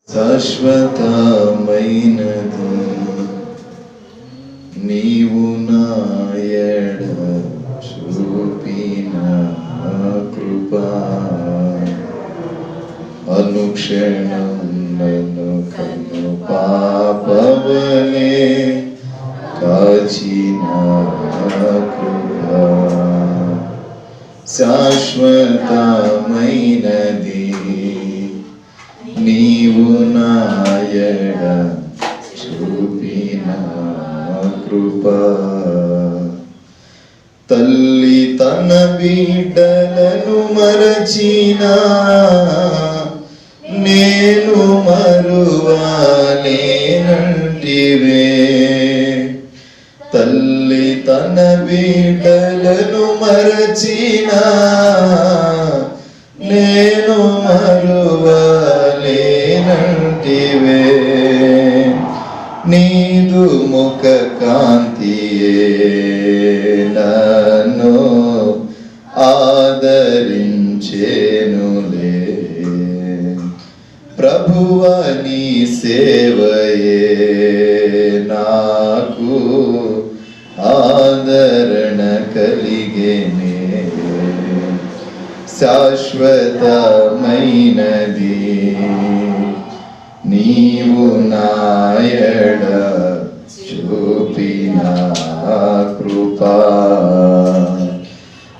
శాశ్వతమైనది నీవు నా ఎడ చూపిన కృపా, అనుక్షణం నన్ను కన్ను పాపవలే కాచిన కృపా, శాశ్వతమైనది నీవు నా ఎడ చూపిన కృపా. తల్లి తన బిడ్డలను మరచినా నేను మరువలేనంటివే, తల్లి తన బిడ్డలను మరచినా నేను మరువలేనంటివే, నీదు ముఖ కాంతియే నన్ను ఆదరించేనులే, ప్రభువా నీ సేవయే నాకు ఆదరణ కలిగేనే, శాశ్వతమైనది నీవు నా ఎడ చూపిన కృపా.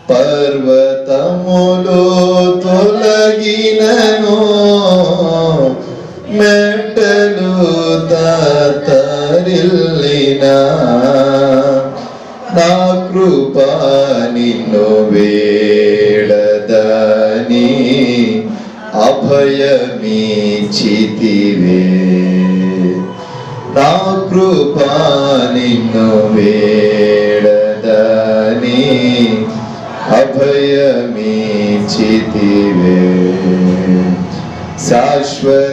పర్వతములు తొలగినను మెట్టలు తరిల్లినా నా కృపా నిన్ను వేడదని అభయమిచ్చితివే, నా కృపా నిన్ను వేడదని అభయమిచ్చితివే, శాశ్వతమైనది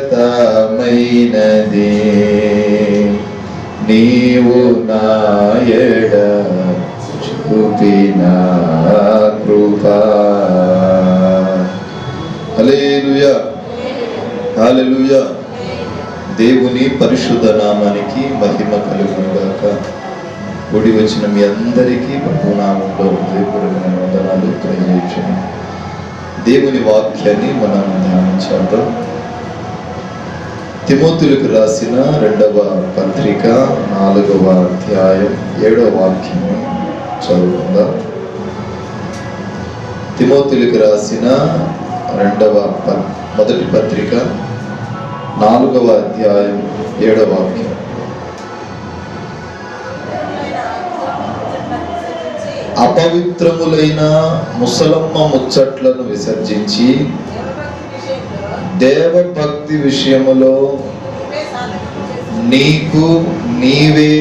నీవు నా ఎడ చూపిన కృపా. హల్లెలూయా, హల్లెలూయా. దేవుని పరిశుద్ధ నామానికి మహిమ కలుగునుగాక. కూడి వచ్చిన మీ అందరికీ ప్రభు నామంలో హృదయపూర్వకమైన వందనాలు తెలియజేయుచున్నాను. దేవుని వాక్యాన్ని మనం ధ్యానించేద్దాం. తిమోతిలకు రాసిన 2వ పత్రిక 4వ అధ్యాయం 7వ వాక్యాన్ని చదువుకుందాం. తిమోతిలకు రాసిన మొదటి పత్రిక 4వ అధ్యాయం 7వ వాక్యం. అపవిత్రములైన ముసలమ్మ ముచ్చట్లను విసర్జించి దేవభక్తి విషయములో నీకు నీవే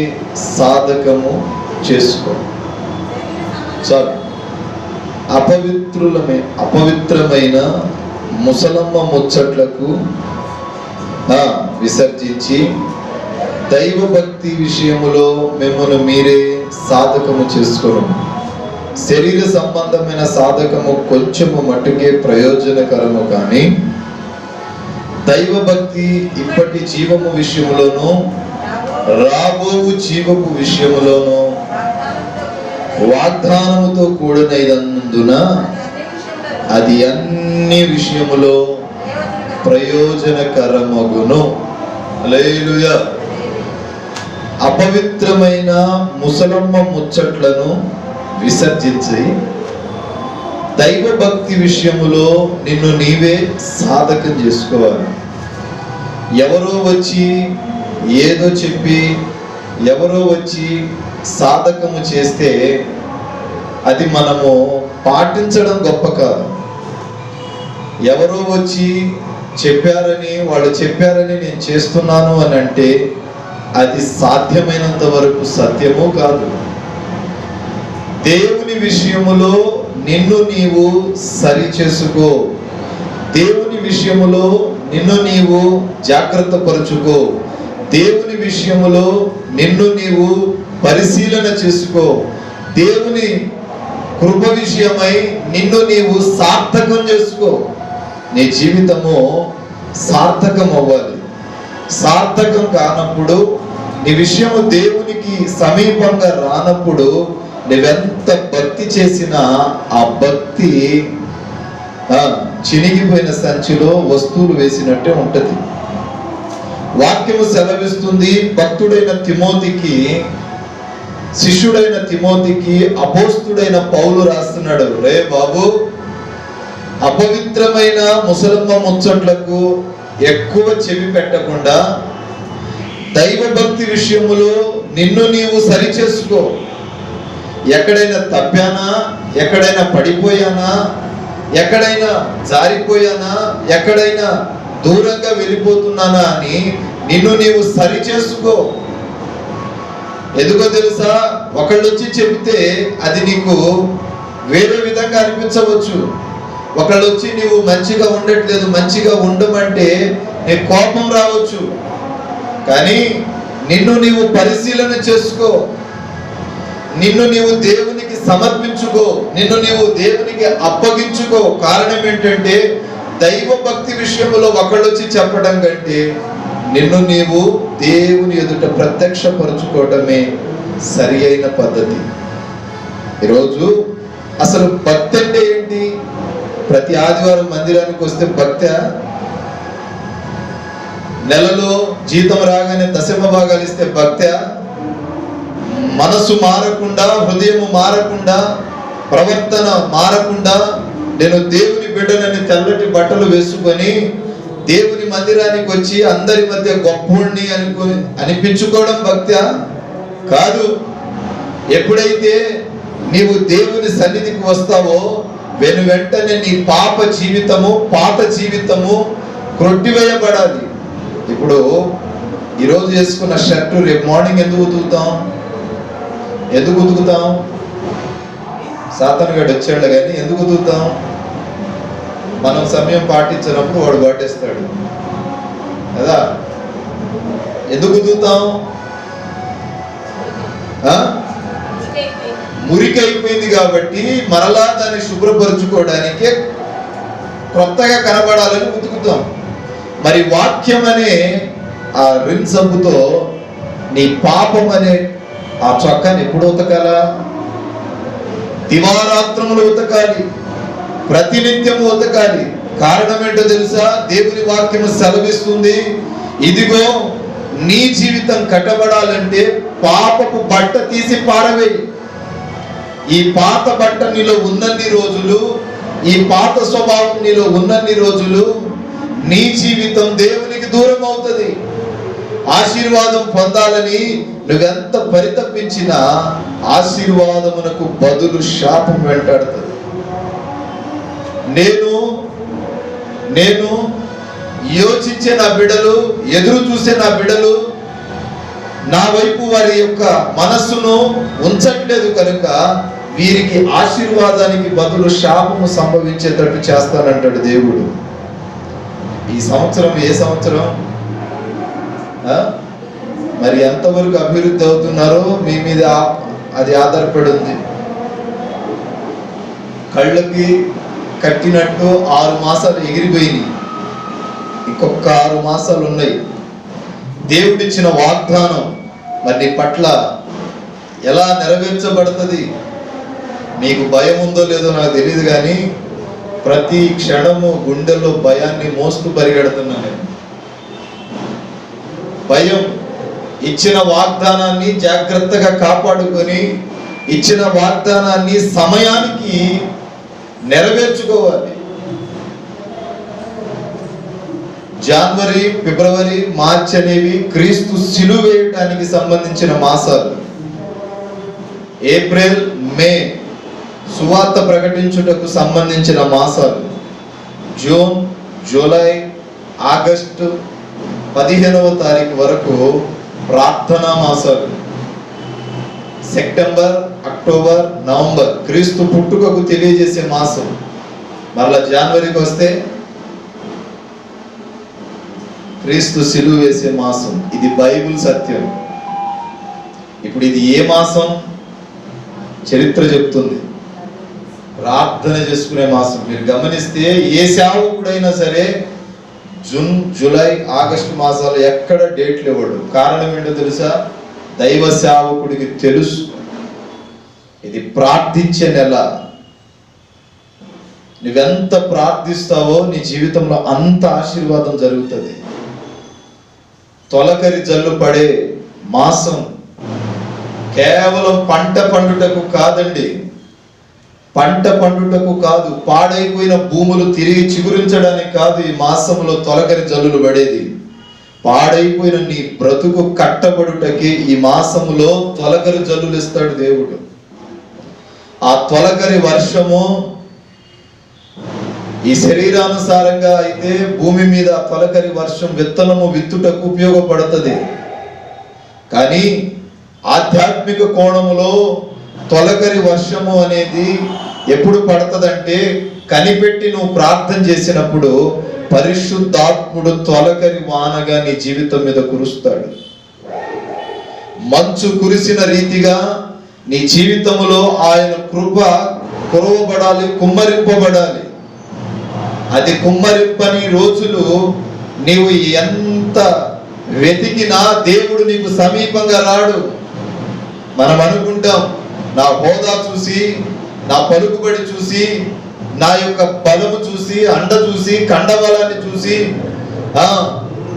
సాధకము చేసుకో. చాలు. అపవిత్రమైన ముసలమ్మ ముచ్చట్లకు విసర్జించి దైవభక్తి విషయములో మిమ్మల్ని మీరే సాధకము చేసుకోను. శరీర సంబంధమైన సాధకము కొంచెము మట్టుకే ప్రయోజనకరము, కానీ దైవభక్తి ఇప్పటి జీవము విషయములోను రాబోవు జీవపు విషయములోను వాగ్దానముతో కూడినైనందున అది అన్ని విషయములో ప్రయోజనకరమగును. హల్లెలూయా. అపవిత్రమైన ముసలమ్మ ముచ్చట్లను విసర్జించి దైవభక్తి విషయములో నిన్ను నీవే సాధకం చేసుకోవాలి. ఎవరో వచ్చి ఏదో చెప్పి ఎవరో వచ్చి సాధకము చేస్తే అది మనము పాటించడం గొప్ప కాదు. ఎవరో వచ్చి వాళ్ళు చెప్పారని నేను చేస్తున్నాను అని అంటే అది సాధ్యమైనంత వరకు సత్యము కాదు. దేవుని విషయములో నిన్ను నీవు సరి చేసుకో, దేవుని విషయములో నిన్ను నీవు జాగ్రత్త పరుచుకో, దేవుని విషయములో నిన్ను నీవు పరిశీలన చేసుకో, దేవుని కృప విషయమై నిన్ను నీవు సార్థకం చేసుకో. నీ జీవితము సార్థకం అవ్వాలి. సార్థకం కానప్పుడు, నీ విషయము దేవునికి సమీపంగా రానప్పుడు, నువ్వెంత భక్తి చేసినా ఆ భక్తి చినిగిపోయిన సంచిలో వస్తువులు వేసినట్టే ఉంటది. వాక్యము సెలవిస్తుంది, భక్తుడైన తిమోతికి, శిష్యుడైన తిమోతికి అపోస్తుడైన పౌలు రాస్తున్నాడు, రే బాబు, అపవిత్రమైన ముసలమ్మ ముచ్చట్లకు ఎక్కువ చెవి పెట్టకుండా దైవ భక్తి విషయములో నిన్ను నీవు సరిచేసుకో. ఎక్కడైనా తప్పానా, ఎక్కడైనా పడిపోయానా, ఎక్కడైనా జారిపోయానా, ఎక్కడైనా దూరంగా వెళ్ళిపోతున్నానా అని నిన్ను నీవు సరిచేసుకో. ఎందుకో తెలుసా, ఒకళ్ళు వచ్చి చెబితే అది నీకు వేరే విధంగా అనిపించవచ్చు. ఒకళ్ళు వచ్చి నీవు మంచిగా ఉండట్లేదు, మంచిగా ఉండమంటే నీకు కోపం రావచ్చు. కానీ నిన్ను నీవు పరిశీలన చేసుకో, నిన్ను నీవు దేవునికి సమర్పించుకో, నిన్ను నీవు దేవునికి అప్పగించుకో. కారణం ఏంటంటే, దైవ భక్తి విషయంలో ఒకళ్ళు వచ్చి చెప్పడం కంటే నిన్ను నీవు దేవుని ఎదుట ప్రత్యక్షపరుచుకోవటమే సరి అయిన పద్ధతి. ఈరోజు అసలు భక్తి అంటే ఏంటి? ప్రతి ఆదివారం మందిరానికి వస్తే భక్తి? నెలలో జీతం రాగానే దశమ భాగాలు ఇస్తే భక్తి? మనసు మారకుండా, హృదయం మారకుండా, ప్రవర్తన మారకుండా, నేను దేవుని బిడ్డనని తెల్లటి బట్టలు వేసుకొని దేవుని మందిరానికి వచ్చి అందరి మధ్య గొప్పోడిని అనిపించుకోవడం భక్తి కాదు. ఎప్పుడైతే నీవు దేవుని సన్నిధికి వస్తావో వెంటనే నీ పాత జీవితము క్రొట్టివేయబడాలి. ఇప్పుడు ఈరోజు వేసుకున్న షర్టు రేపు మార్నింగ్ ఎందుకు ఉతుకుతాం? సాతాను గడు వచ్చాడు కానీ ఎందుకు ఉతుకుతాం? మనం సమయం పాటించినప్పుడు వాడు పాటిస్తాడు కదా. ఎందుకు ఉతుకుతాం? మురికైపోయింది కాబట్టి మరలా దాన్ని శుభ్రపరుచుకోవడానికి కొత్తగా కనబడాలని ఉతుకుతాం. మరి వాక్యం అనే ఆ రిన్ సబ్బుతో నీ పాపం అనే ఆ చొక్కాని ఎప్పుడు ఉతకాలా? దివారాత్రములు ఉతకాలి, ప్రతినిత్యము ఉతకాలి. కారణం ఏంటో తెలుసా? దేవుని వాక్యము సెలవిస్తుంది, ఇదిగో నీ జీవితం కట్టబడాలంటే పాపపు బట్ట తీసి పారవేయి. ఈ పాత బట్ట నీలో ఉన్నన్ని రోజులు, ఈ పాత స్వభావం నీలో ఉన్నన్ని రోజులు నీ జీవితం దేవునికి దూరం అవుతుంది. ఆశీర్వాదం పొందాలని నువ్వెంత పరితపించినా ఆశీర్వాదమునకు బదులు శాపం వెంటాడుతుంది. నేను యోచించే నా బిడ్డలు, ఎదురు చూసే నా బిడ్డలు నా వైపు వారి యొక్క మనస్సును ఉంచట్లేదు కనుక వీరికి ఆశీర్వాదానికి బదులు శాపము సంభవించేటట్టు చేస్తానంటాడు దేవుడు. ఈ సంవత్సరం ఏ సంవత్సరం? మరి ఎంతవరకు అభివృద్ధి అవుతున్నారో మీ మీద అది ఆధారపడి ఉంది. కళ్ళకి కట్టినట్టు 6 మాసాలు ఎగిరిపోయినాయి, ఇంకొక 6 మాసాలు ఉన్నాయి. దేవుడిచ్చిన వాగ్దానం మరి నీ పట్ల ఎలా నెరవేర్చబడుతుంది? మీకు భయం ఉందో లేదో నాకు తెలియదు, కానీ ప్రతి క్షణము గుండెల్లో భయాన్ని మోస్తూ పరిగెడుతున్నాను. భయం. ఇచ్చిన వాగ్దానాన్ని జాగ్రత్తగా కాపాడుకొని ఇచ్చిన వాగ్దానాన్ని సమయానికి నెరవేర్చుకోవాలి. జనవరి, ఫిబ్రవరి, మార్చి అనేవి క్రీస్తు సిలువ వేయటానికి సంబంధించిన మాసాలు. ఏప్రిల్, మే సువార్త ప్రకటించుటకు సంబంధించిన మాసాలు. జూన్, జూలై, ఆగస్టు 15వ తారీఖు వరకు ప్రార్థనా మాసాలు. సెప్టెంబర్, అక్టోబర్, నవంబర్ క్రీస్తు పుట్టుకకు తెలియజేసే మాసం. మరలా జనవరికి వస్తే క్రీస్తు సిలువ వేసే మాసం. ఇది బైబిల్ సత్యం. ఇప్పుడు ఇది ఏ మాసం? చరిత్ర చెప్తుంది. ప్రార్థన చేసుకునే మాసం. మీరు గమనిస్తే ఏ సేవకుడైనా సరే జూన్, జూలై, ఆగస్టు మాసాలు ఎక్కడ డేట్లు ఇవ్వడు. కారణం ఏంటో తెలుసా? దైవ సేవకుడికి తెలుసు ఇది ప్రార్థించే నెల. నువ్వెంత ప్రార్థిస్తావో నీ జీవితంలో అంత ఆశీర్వాదం జరుగుతుంది. తొలకరి జల్లు పడే మాసం కేవలం పంట పండుటకు కాదండి, పంట పండుటకు కాదు, పాడైపోయిన భూములు తిరిగి చిగురించడానికి కాదు ఈ మాసంలో తొలకరి జల్లులు పడేది. పాడైపోయిన నీ బ్రతుకు కట్టబడుటకి ఈ మాసములో తొలకరి జల్లులు ఇస్తాడు దేవుడు. ఆ తొలకరి వర్షము ఈ శరీరానుసారంగా అయితే భూమి మీద తొలకరి వర్షం విత్తనము విత్తుటకు ఉపయోగపడుతుంది. కానీ ఆధ్యాత్మిక కోణములో తొలకరి వర్షము అనేది ఎప్పుడు పడుతుందంటే, కనిపెట్టి నువ్వు ప్రార్థన చేసినప్పుడు పరిశుద్ధాత్ముడు తొలకరి వానగా నీ జీవితం మీద కురుస్తాడు. మంచు కురిసిన రీతిగా నీ జీవితంలో ఆయన కృప కురవబడాలి, కుమ్మరింపబడాలి. అది కుమ్మరింపని రోజులు నీవు ఎంత వెతికినా దేవుడు నీకు సమీపంగా రాడు. మనం అనుకుంటాం, నా హోదా చూసి, నా పలుకుబడి చూసి, నా యొక్క బలము చూసి, అండ చూసి, కండబలాన్ని చూసి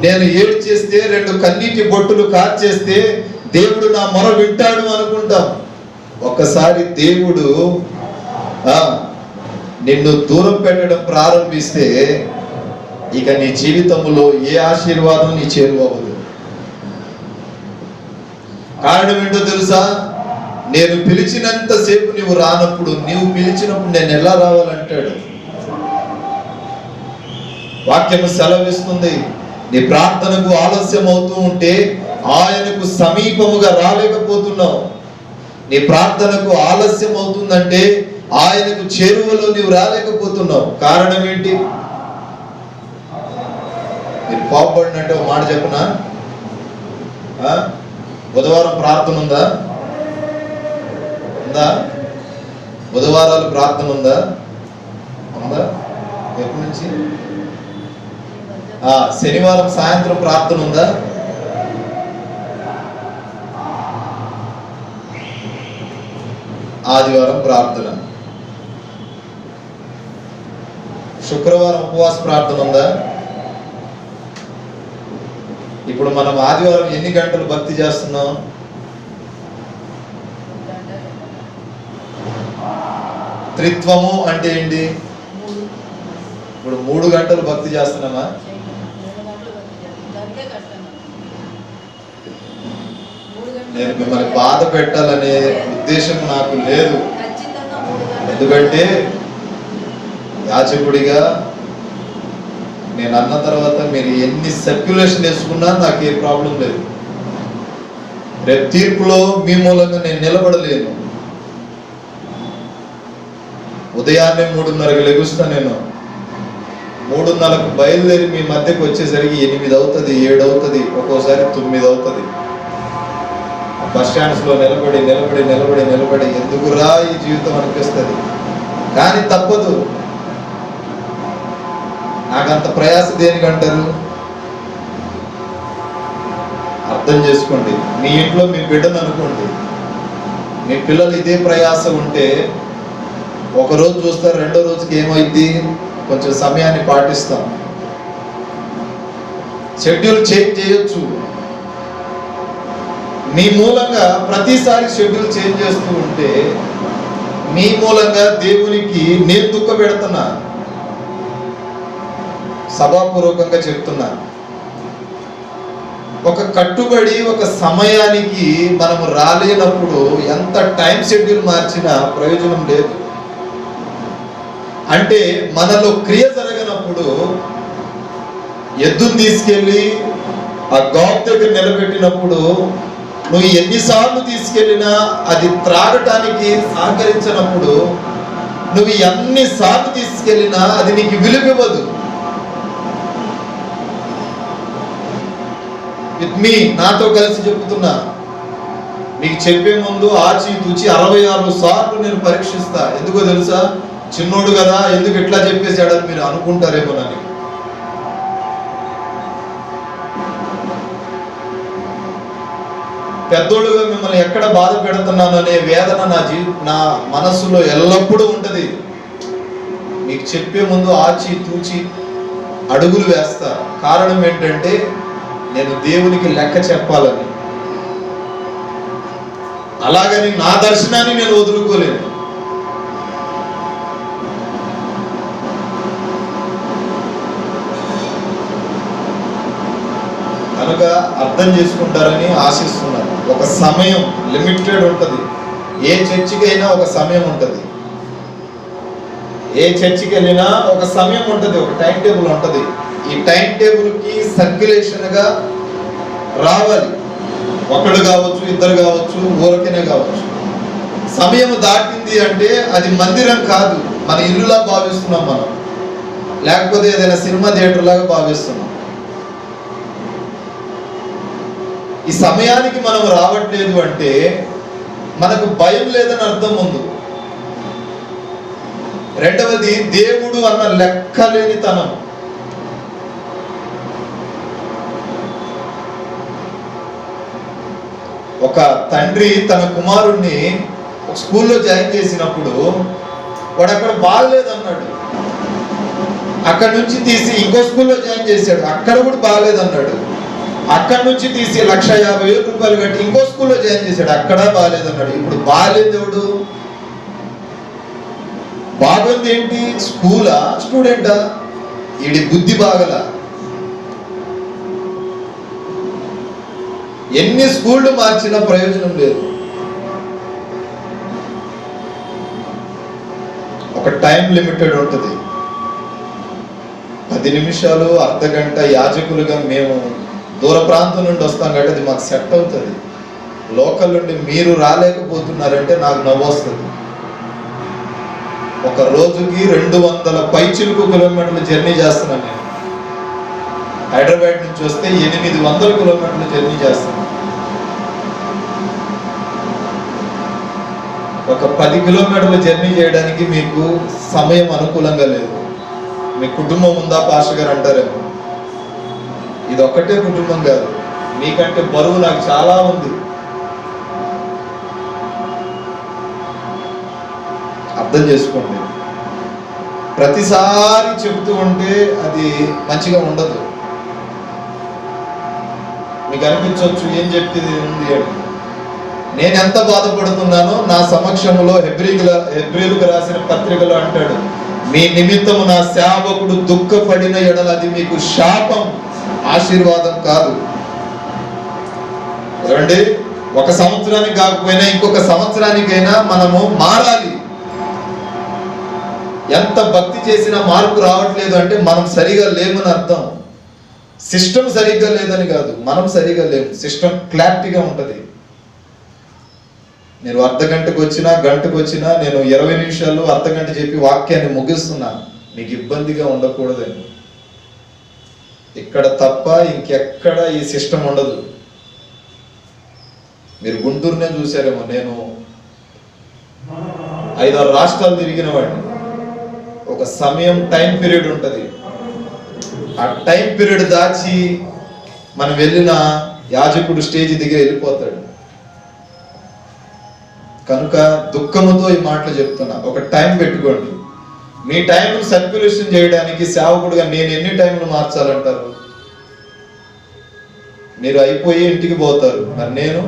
నేను ఏడు చేస్తే 2 కన్నీటి బొట్టులు కార్చేస్తే దేవుడు నా మొర వింటాడు అనుకుంటాం. ఒక్కసారి దేవుడు నిన్ను దూరం పెట్టడం ప్రారంభిస్తే ఇక నీ జీవితంలో ఏ ఆశీర్వాదం నీ చేరువవ్వదు. కారణం ఏంటో తెలుసా? నేను పిలిచినంతసేపు నువ్వు రానప్పుడు, నీవు పిలిచినప్పుడు నేను ఎలా రావాలంటాడు. వాక్యము సెలవిస్తుంది, నీ ప్రార్థనకు ఆలస్యం అవుతూ ఉంటే ఆయనకు సమీపముగా రాలేకపోతున్నావు. నీ ప్రార్థనకు ఆలస్యం అవుతుందంటే ఆయనకు చేరువలో నీవు రాలేకపోతున్నావు. కారణం ఏంటి? మీరు కోపడినట్టు ఒక మాట చెప్పనా? బుధవారం ప్రార్థన ఉందా? ఉందా? బుధవారాలు ప్రార్థన ఉందా? ఉందా? ఎప్పటి నుంచి? శనివారం సాయంత్రం ప్రార్థన ఉందా? ఆదివారం ప్రార్థన. శుక్రవారం ఉపవాస ప్రార్థన ఉందా? ఇప్పుడు మనం ఆదివారం ఎన్ని గంటలు భక్తి చేస్తున్నాం? త్రిత్వము అంటే ఏంటి? ఇప్పుడు 3 గంటలు భక్తి చేస్తున్నామా? నేను మిమ్మల్ని బాధ పెట్టాలనే ఉద్దేశం నాకు లేదు. ఎందుకంటే యాజకుడిగా నేను అన్న తర్వాత మీరు ఎన్ని సర్క్యులేషన్ వేసుకున్నా నాకు ఏ ప్రాబ్లం లేదు. రేపు తీర్పులో మీ మూలంగా నేను నిలబడలేను. ఉదయాన్నే 3:30కి లెగుస్తా. నేను 3:30కు బయలుదేరి మీ మధ్యకు వచ్చేసరికి 8 అవుతుంది, 7 అవుతుంది, ఒక్కోసారి 9 అవుతుంది. బస్ స్టాండ్స్ లో నిలబడి నిలబడి నిలబడి నిలబడి ఎందుకురా ఈ జీవితం అనిపిస్తుంది. కానీ తప్పదు. నాకంత ప్రయాస దేనికంటారు? అర్థం చేసుకోండి. మీ ఇంట్లో మీ బిడ్డను అనుకోండి, మీ పిల్లలు ఇదే ప్రయాస ఉంటే ఒకరోజు చూస్తారు, రెండో రోజుకి ఏమైంది? కొంచెం సమయాన్ని పాటిస్తాం. షెడ్యూల్ చేంజ్ చేయొచ్చు. మీ మూలంగా ప్రతిసారి షెడ్యూల్ చేంజ్ చేస్తూ ఉంటే మీ మూలంగా దేవునికి నేను దుఃఖ పెడుతున్నా. సభాపూర్వకంగా చెప్తున్నా, ఒక కట్టుబడి ఒక సమయానికి మనము రాలేనప్పుడు ఎంత టైం షెడ్యూల్ మార్చినా ప్రయోజనం లేదు. అంటే మనలో క్రియ జరగనప్పుడు ఎద్దును తీసుకెళ్ళి ఆ గాబ్ దగ్గర నిలబెట్టినప్పుడు నువ్వు ఎన్నిసార్లు తీసుకెళ్ళినా అది త్రాగటానికి సహకరించినప్పుడు, నువ్వు ఎన్నిసార్లు తీసుకెళ్ళినా అది నీకు విలువివ్వదు. విత్ మీ, నాతో కలిసి చెప్తున్నా. మీకు చెప్పే ముందు ఆచి తూచి 66 సార్లు నేను పరీక్షిస్తా. ఎందుకో తెలుసా? చిన్నోడు కదా, ఎందుకు ఇట్లా చెప్పేసాడని మీరు అనుకుంటారేమోనని. పెద్దోళ్ళుగా మిమ్మల్ని ఎక్కడ బాధ పెడుతున్నాను అనే వేదన నా మనస్సులో ఎల్లప్పుడూ ఉంటుంది. మీకు చెప్పే ముందు ఆచి తూచి అడుగులు వేస్తా. కారణం ఏంటంటే నేను దేవునికి లెక్క చెప్పాలని. అలాగని నా దర్శనాన్ని నేను వదులుకోలేను. కనుక అర్థం చేసుకుంటారని ఆశిస్తున్నాను. ఒక సమయం లిమిటెడ్ ఉంటుంది. ఏ చర్చికైనా ఒక సమయం ఉంటుంది. ఏ చర్చికి వెళ్ళినా ఒక సమయం ఉంటుంది, ఒక టైం టేబుల్ ఉంటుంది. ఈ టైం టేబుల్కి సర్క్యులేషన్గా రావాలి. ఒకడు కావచ్చు, ఇద్దరు కావచ్చు, ఊరకనే కావచ్చు. సమయం దాటింది అంటే అది మందిరం కాదు, మన ఇల్లులా భావిస్తున్నాం మనం, లేకపోతే ఏదైనా సినిమా థియేటర్ లాగా భావిస్తున్నాం. ఈ సమయానికి మనం రావట్లేదు అంటే మనకు భయం లేదని అర్థం ముందు. రెండవది, దేవుడు అన్న లెక్కలేనితనం. ఒక తండ్రి తన కుమారుణ్ణి ఒక స్కూల్లో జాయిన్ చేసినప్పుడు వాడు అక్కడ బాగలేదన్నాడు. అక్కడ నుంచి తీసి ఇంకో స్కూల్లో జాయిన్ చేశాడు, అక్కడ కూడా బాగలేదన్నాడు. అక్కడ నుంచి తీసి 1,50,000 కట్టి ఇంకో స్కూల్లో జాయిన్ చేశాడు, అక్కడ బాగలేదన్నాడు. ఇప్పుడు బాగలేదు ఎవడు? బాగుంది ఏంటి? స్కూలా, స్టూడెంటా? ఈడి బుద్ధి బాగలా. ఎన్ని స్కూళ్ళు మార్చినా ప్రయోజనం లేదు. ఒక టైం లిమిటెడ్ ఉంటుంది. 10 నిమిషాలు, అర్ధగంట యాజకులుగా మేము దూర ప్రాంతం నుండి వస్తాం కాబట్టి అది మాకు సెట్ అవుతుంది. లోకల్ నుండి మీరు రాలేకపోతున్నారంటే నాకు నవ్వు వస్తుంది. ఒక రోజుకి 200 పైచిలుకు కిలోమీటర్లు జర్నీ చేస్తున్నాను నేను. హైదరాబాద్ నుంచి వస్తే 800 కిలోమీటర్లు జర్నీ చేస్తాను. ఒక 10 కిలోమీటర్లు జర్నీ చేయడానికి మీకు సమయం అనుకూలంగా లేదు. మీ కుటుంబం ఉందా పాస్టర్ గారు అంటారేమో. ఇది ఒక్కటే కుటుంబం కాదు, మీకంటే బరువు నాకు చాలా ఉంది. అర్థం చేసుకోండి. ప్రతిసారి చెప్తూ ఉంటే అది మంచిగా ఉండదు. మీకు అనిపించవచ్చు ఏం చెప్తుంది ఉంది అని. నేను ఎంత బాధపడుతున్నానో నా సమక్షంలో హెబ్రీయులకు రాసిన పత్రికలో అంటాడు, మీ నిమిత్తము నా సేవకుడు దుఃఖపడిన ఎడల అది మీకు శాపం, ఆశీర్వాదం కాదు. ఏమండి, ఒక సంవత్సరానికి కాకపోయినా ఇంకొక సంవత్సరానికైనా మనము మారాలి. ఎంత భక్తి చేసినా మార్పు రావట్లేదు అంటే మనం సరిగా లేమని అర్థం. సిస్టమ్ సరిగ్గా లేదని కాదు, మనం సరిగా లేము. సిస్టమ్ క్లారిటీగా ఉంటుంది. నేను అర్ధగంటకు వచ్చినా గంటకు వచ్చినా నేను 20 నిమిషాలు అర్ధగంట చెప్పి వాక్యాన్ని ముగిస్తున్నాను, మీకు ఇబ్బందిగా ఉండకూడదని. ఇక్కడ తప్ప ఇంకెక్కడ ఈ సిస్టమ్ ఉండదు. మీరు గుంటూరునే చూసారేమో, నేను 5-6 రాష్ట్రాలు తిరిగిన వాడిని. ఒక సమయం టైం పీరియడ్ ఉంటుంది. ఆ టైం పీరియడ్ దాచి మనం వెళ్ళిన యాజకుడు స్టేజ్ దగ్గర వెళ్ళిపోతాడు. కనుక దుఃఖముతో ఈ మాటలు చెప్తున్నా. ఒక టైం పెట్టుకోండి. మీ టైంను సర్క్యులేషన్ చేయడానికి సేవకుడుగా నేను ఎన్ని టైంలు మార్చాలంటారు? మీరు అయిపోయి ఇంటికి పోతారు, మరి నేను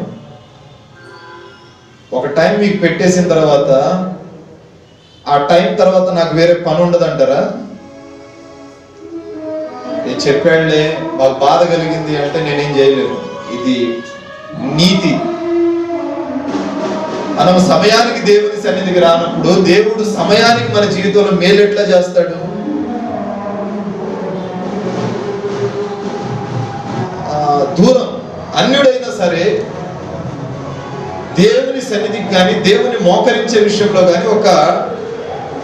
ఒక టైం మీకు పెట్టేసిన తర్వాత ఆ టైం తర్వాత నాకు వేరే పని ఉండదంటారా? నేను చెప్పాడులే, మాకు బాధ కలిగింది అంటే నేనేం చేయలేను. ఇది నీతి. మనం సమయానికి దేవుని సన్నిధికి రానప్పుడు దేవుడు సమయానికి మన జీవితంలో మేలు ఎట్లా చేస్తాడు? దూరం అన్యుడైనా సరే దేవుని సన్నిధికి కానీ దేవుని మోకరించే విషయంలో కానీ ఒక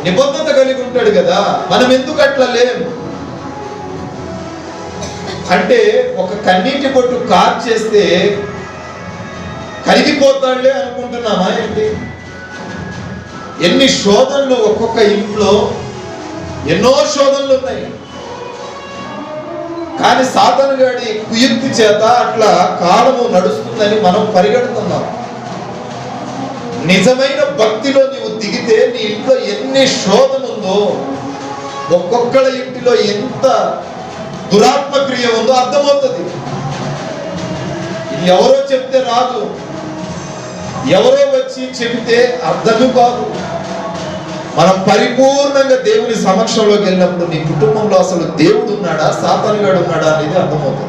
నిబద్ధత కలిగి ఉంటాడు కదా. మనం ఎందుకు అట్లా లేము అంటే, ఒక కన్నీటి బొట్టు కార్చేస్తే కరిగిపోతాడులే అనుకుంటున్నామా ఏంటి? ఎన్ని శోధనలు, ఒక్కొక్క ఇంట్లో ఎన్నో శోధనలు ఉన్నాయి. కానీ సాతాను గాడి కుయుక్తి చేత అట్లా కాలము నడుస్తుందని మనం పరిగెడుతున్నాం. నిజమైన భక్తిలో నీవు దిగితే నీ ఇంట్లో ఎన్ని శోధన ఉందో, ఒక్కొక్కళ్ళ ఇంటిలో ఎంత దురాత్మ క్రియ ఉందో అర్థమవుతుంది. ఇది ఎవరో చెప్తే రాదు, ఎవరో వచ్చి చెబితే అర్థము కాదు. మనం పరిపూర్ణంగా దేవుని సమక్షంలోకి వెళ్ళినప్పుడు నీ కుటుంబంలో అసలు దేవుడు ఉన్నాడా, సాతానుగాడు ఉన్నాడా అనేది అర్థమవుతుంది.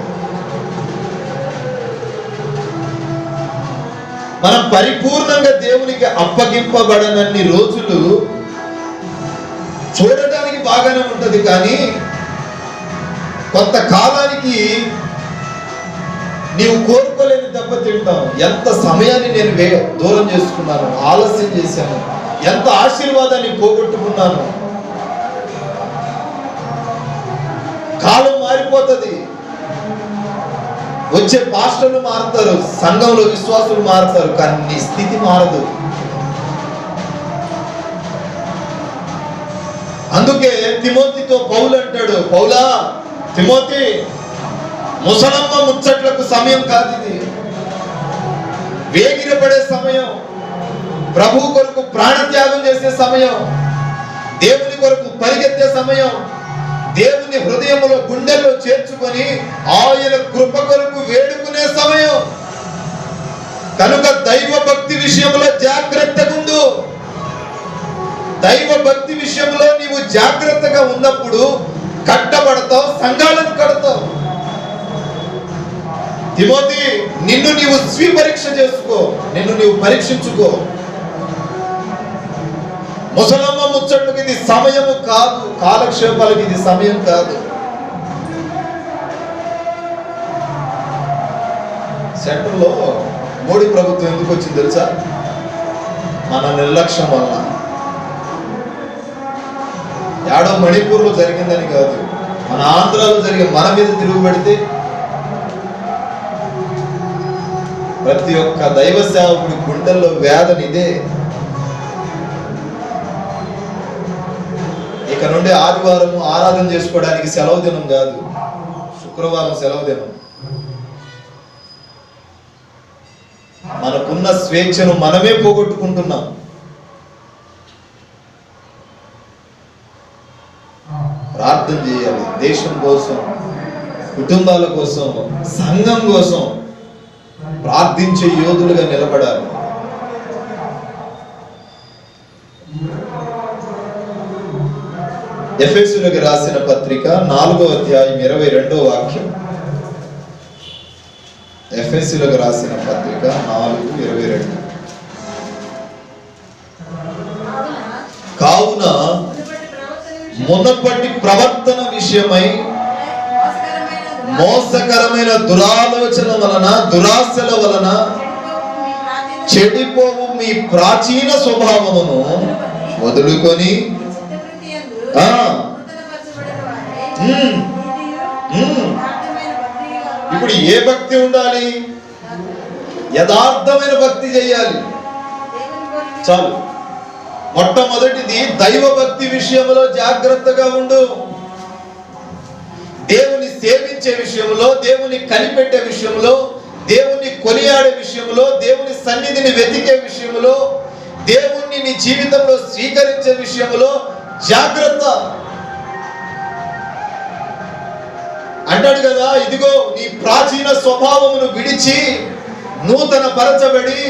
మనం పరిపూర్ణంగా దేవునికి అప్పగింపబడనన్ని రోజులు చూడటానికి బాగానే ఉంటది, కానీ కొంతకాలానికి నీవు కోరుకోలేని దెబ్బతింటావు. ఎంత సమయాన్ని నేను దూరం చేసుకున్నాను, ఆలస్యం చేశాను, ఎంత ఆశీర్వాదాన్ని పోగొట్టుకున్నాను. కాలం మారిపోతుంది, వచ్చే పాస్టర్లు మారుతారు, సంఘంలో విశ్వాసులు మారుతారు, కానీ నీ స్థితి మారదు. అందుకే తిమోతితో పౌలు అంటాడు, పౌలా, తిమోతి, ముసలమ్మ ముచ్చట్లకు సమయం కాదు ఇది. వేగిరపడే సమయం, ప్రభు కొరకు ప్రాణత్యాగం చేసే సమయం, దేవుని కొరకు పరిగెత్తే సమయం, దేవుని హృదయంలో గుండెల్లో చేర్చుకొని ఆయన కృప కొరకు వేడుకునే సమయం. కనుక దైవ భక్తి విషయంలో జాగ్రత్తగా ఉండు. దైవ భక్తి విషయంలో నీవు జాగ్రత్తగా ఉన్నప్పుడు కట్టబడతావు, సంఘాలను కడతావు. తిమోతి, నిన్ను నీవు స్వీపరీక్ష చేసుకో, నిన్ను నీవు పరీక్షించుకో. ముసలమ్మ ముచ్చట్లకి ఇది సమయము కాదు, కాలక్షేపాలకి ఇది సమయం కాదు. సెంటర్లో మోడీ ప్రభుత్వం ఎందుకు వచ్చింది తెలుసా? మన నిర్లక్ష్యం వల్ల. యాడో మణిపూర్లో జరిగిందని కాదు, మన ఆంధ్రాలో జరిగే మన మీద తిరుగుబడితే ప్రతి ఒక్క దైవ సేవకుడి గుండెల్లో వేదన ఇదే. ఇక నుండి ఆదివారం ఆరాధన చేసుకోవడానికి సెలవు దినం కాదు, శుక్రవారం సెలవు దినం. మనకున్న స్వేచ్ఛను మనమే పోగొట్టుకుంటున్నాం. ప్రార్థన చేయాలి, దేశం కోసం, కుటుంబాల కోసం, సంఘం కోసం ప్రార్థించే యోధులుగా నిలబడాలి. ఎఫెసీయులకు రాసిన పత్రిక 4వ అధ్యాయం 22వ వాక్యం. ఎఫెసీయులకు రాసిన పత్రిక 4:22. కావున మునపటి ప్రవర్తన విషయమై మోసకరమైన దురాలోచన వలన, దురాశల వలన చెడిపోవు మీ ప్రాచీన స్వభావమును వదులుకొని ఇప్పుడు ఏ భక్తి ఉండాలి? యథార్థమైన భక్తి చేయాలి. చాలు. మొట్టమొదటిది దైవ భక్తి విషయంలో జాగ్రత్తగా ఉండు. దేవుని సేవించే విషయంలో, దేవుని కనిపెట్టే విషయంలో, దేవుని కొనియాడే విషయంలో, దేవుని సన్నిధిని వెతికే విషయంలో, దేవుణ్ణి నీ జీవితంలో స్వీకరించే విషయంలో జాగ్రత్త. అంటాడు కదా, ఇదిగో నీ ప్రాచీన స్వభావమును విడిచి నూతన పరచబడి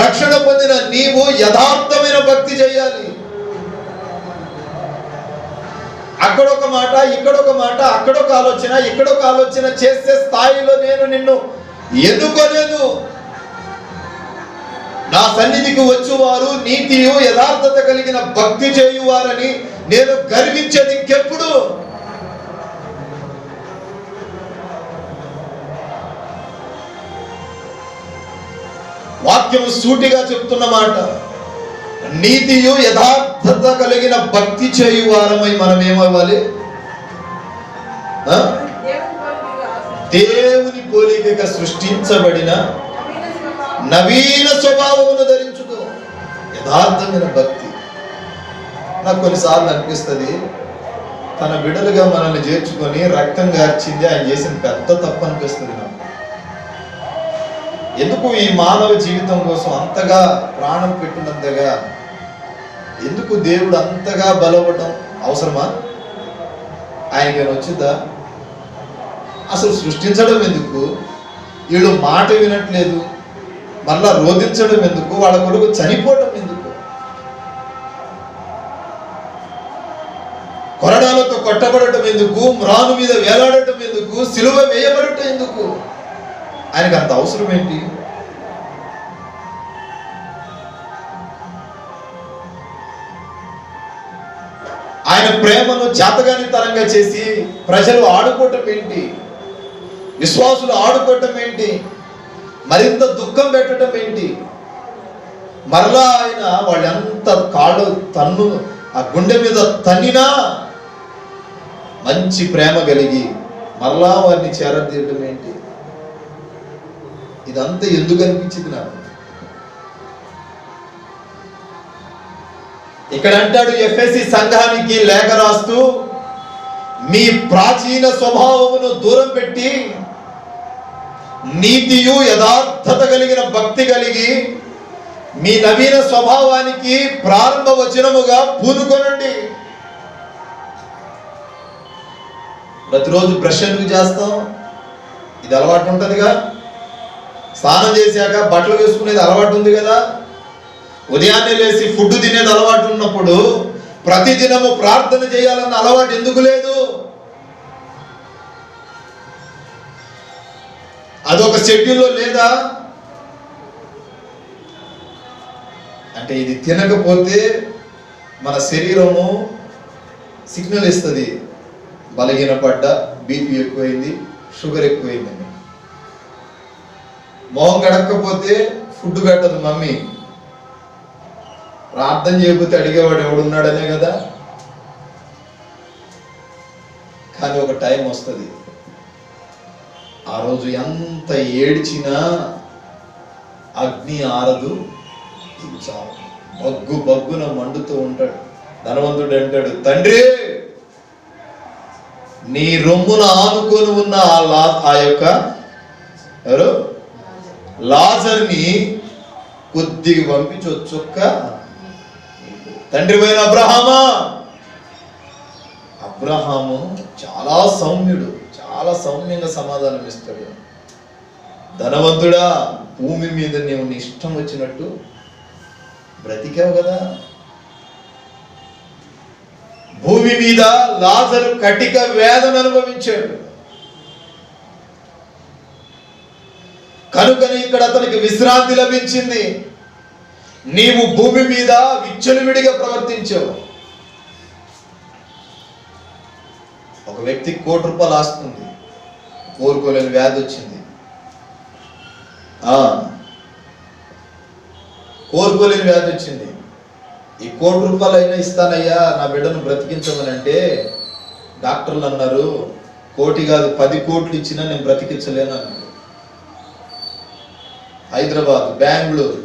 రక్షణ పొందిన నీవు యథార్థమైన భక్తి చేయాలి. అక్కడొక మాట, ఇక్కడొక మాట, అక్కడొక ఆలోచన, ఇక్కడొక ఆలోచన చేసే స్థాయిలో నేను నిన్ను ఎన్నుకోలేదు. నా సన్నిధికి వచ్చువారు నీతియు యథార్థత కలిగిన భక్తి చేయువారని నేను గర్వించేది ఇంకెప్పుడు? వాక్యము సూటిగా చెప్తున్న మాట, నీతియు యథార్థత కలిగిన భక్తి చేయువారమై మనం ఏమవ్వాలి? దేవుని పోలికగా సృష్టించబడిన నవీన స్వభావమును ధరించుకో. యథార్థమైన భక్తి. నాకు కొన్నిసార్లు అనిపిస్తుంది, తన బిడ్డలుగా మనల్ని చేర్చుకొని రక్తం గార్చింది ఆయన చేసిన పెద్ద తప్పు అనిపిస్తుంది నాకు. ఎందుకు ఈ మానవ జీవితం కోసం అంతగా ప్రాణం పెట్టినంతగా ఎందుకు దేవుడు అంతగా బలపడటం అవసరమా? ఆయనకేమైనా వచ్చిందా? అసలు సృష్టించడం ఎందుకు? వీళ్ళు మాట వినట్లేదు, మళ్ళా రోధించడం ఎందుకు? వాళ్ళ కొరకు చనిపోవటం ఎందుకు? కొరడాలతో కొట్టబడటం ఎందుకు? మ్రాను మీద వేలాడటం ఎందుకు? సిలువ వేయబడటం ఎందుకు? ఆయనకు అంత అవసరం ఏంటి? ఆయన ప్రేమను జాతగానితనంగా చేసి ప్రజలు ఆడుకోవటం ఏంటి? విశ్వాసులు ఆడుకోవటం ఏంటి? మరింత దుఃఖం పెట్టడం ఏంటి? మరలా ఆయన వాళ్ళంత కాళ్ళు తన్ను ఆ గుండె మీద తన్నినా మంచి ప్రేమ కలిగి మరలా వారిని చేరదీయటం ఏంటి? ఇదంతా ఎందుకు అనిపించింది నాకు. ఇక్కడ అంటాడు ఎఫెసీ సంఘానికి లేఖ రాస్తూ, మీ ప్రాచీన స్వభావమును దూరం పెట్టి నీతియు యథార్థత కలిగిన భక్తి కలిగి మీ నవీన స్వభావానికి ప్రారంభ వచనముగా పూనుకొనండి. ప్రతిరోజు బ్రష్ ఎందుకు చేస్తాం? ఇది అలవాటు ఉంటుందిగా. స్నానం చేశాక బట్టలు వేసుకునేది అలవాటు ఉంది కదా. ఉదయాన్నే లేచి ఫుడ్ తినేది అలవాటు ఉన్నప్పుడు ప్రతిదినము ప్రార్థన చేయాలన్న అలవాటు ఎందుకు లేదు? అదొక షెడ్యూల్లో లేదా? అంటే ఇది తినకపోతే మన శరీరము సిగ్నల్ ఇస్తుంది, బలహీనపడ్డ, బీపీ ఎక్కువైంది, షుగర్ ఎక్కువైందని. మొహం గడక్కపోతే ఫుడ్ పెట్టదు మమ్మీ. ప్రార్థన చేయకపోతే అడిగేవాడు ఎవడున్నాడనే కదా. కానీ ఒక టైం వస్తుంది, ఆ రోజు ఎంత ఏడ్చినా అగ్ని ఆరదు, బగ్గు బగ్గున మండుతూ ఉంటాడు. ధనవంతుడు అంటాడు, తండ్రి నీ రొమ్మున ఆనుకొని ఉన్న ఆ యొక్క ఎవరు లాజర్ని కొద్దిగా పంపించి వచ్చొక్క తండ్రి పోయిన అబ్రహామా. అబ్రహాము చాలా సౌమ్యుడు, చాలా సౌమ్యంగా సమాధానం ఇస్తాడు. ధనవంతుడా, భూమి మీద నీవు నీ ఇష్టం వచ్చినట్టు బ్రతికావు కదా. భూమి మీద లాజరు కటిక వేదన అనుభవించాడు. కనుకని ఇక్కడ అతనికి విశ్రాంతి లభించింది. నీవు భూమి మీద విచ్చలవిడిగా ప్రవర్తించావు. ఒక వ్యక్తికి ₹1,00,00,000 ఆస్తుంది, కోరుకోలేని వ్యాధి వచ్చింది. కోరుకోలేని వ్యాధి వచ్చింది. ఈ ₹1,00,00,000 అయినా ఇస్తానయ్యా నా బిడ్డను బ్రతికించమని అంటే డాక్టర్లు అన్నారు, 1,00,00,000 కాదు 10 కోట్లు ఇచ్చినా నేను బ్రతికించలేను అన్నాడు. హైదరాబాద్, బెంగళూరు,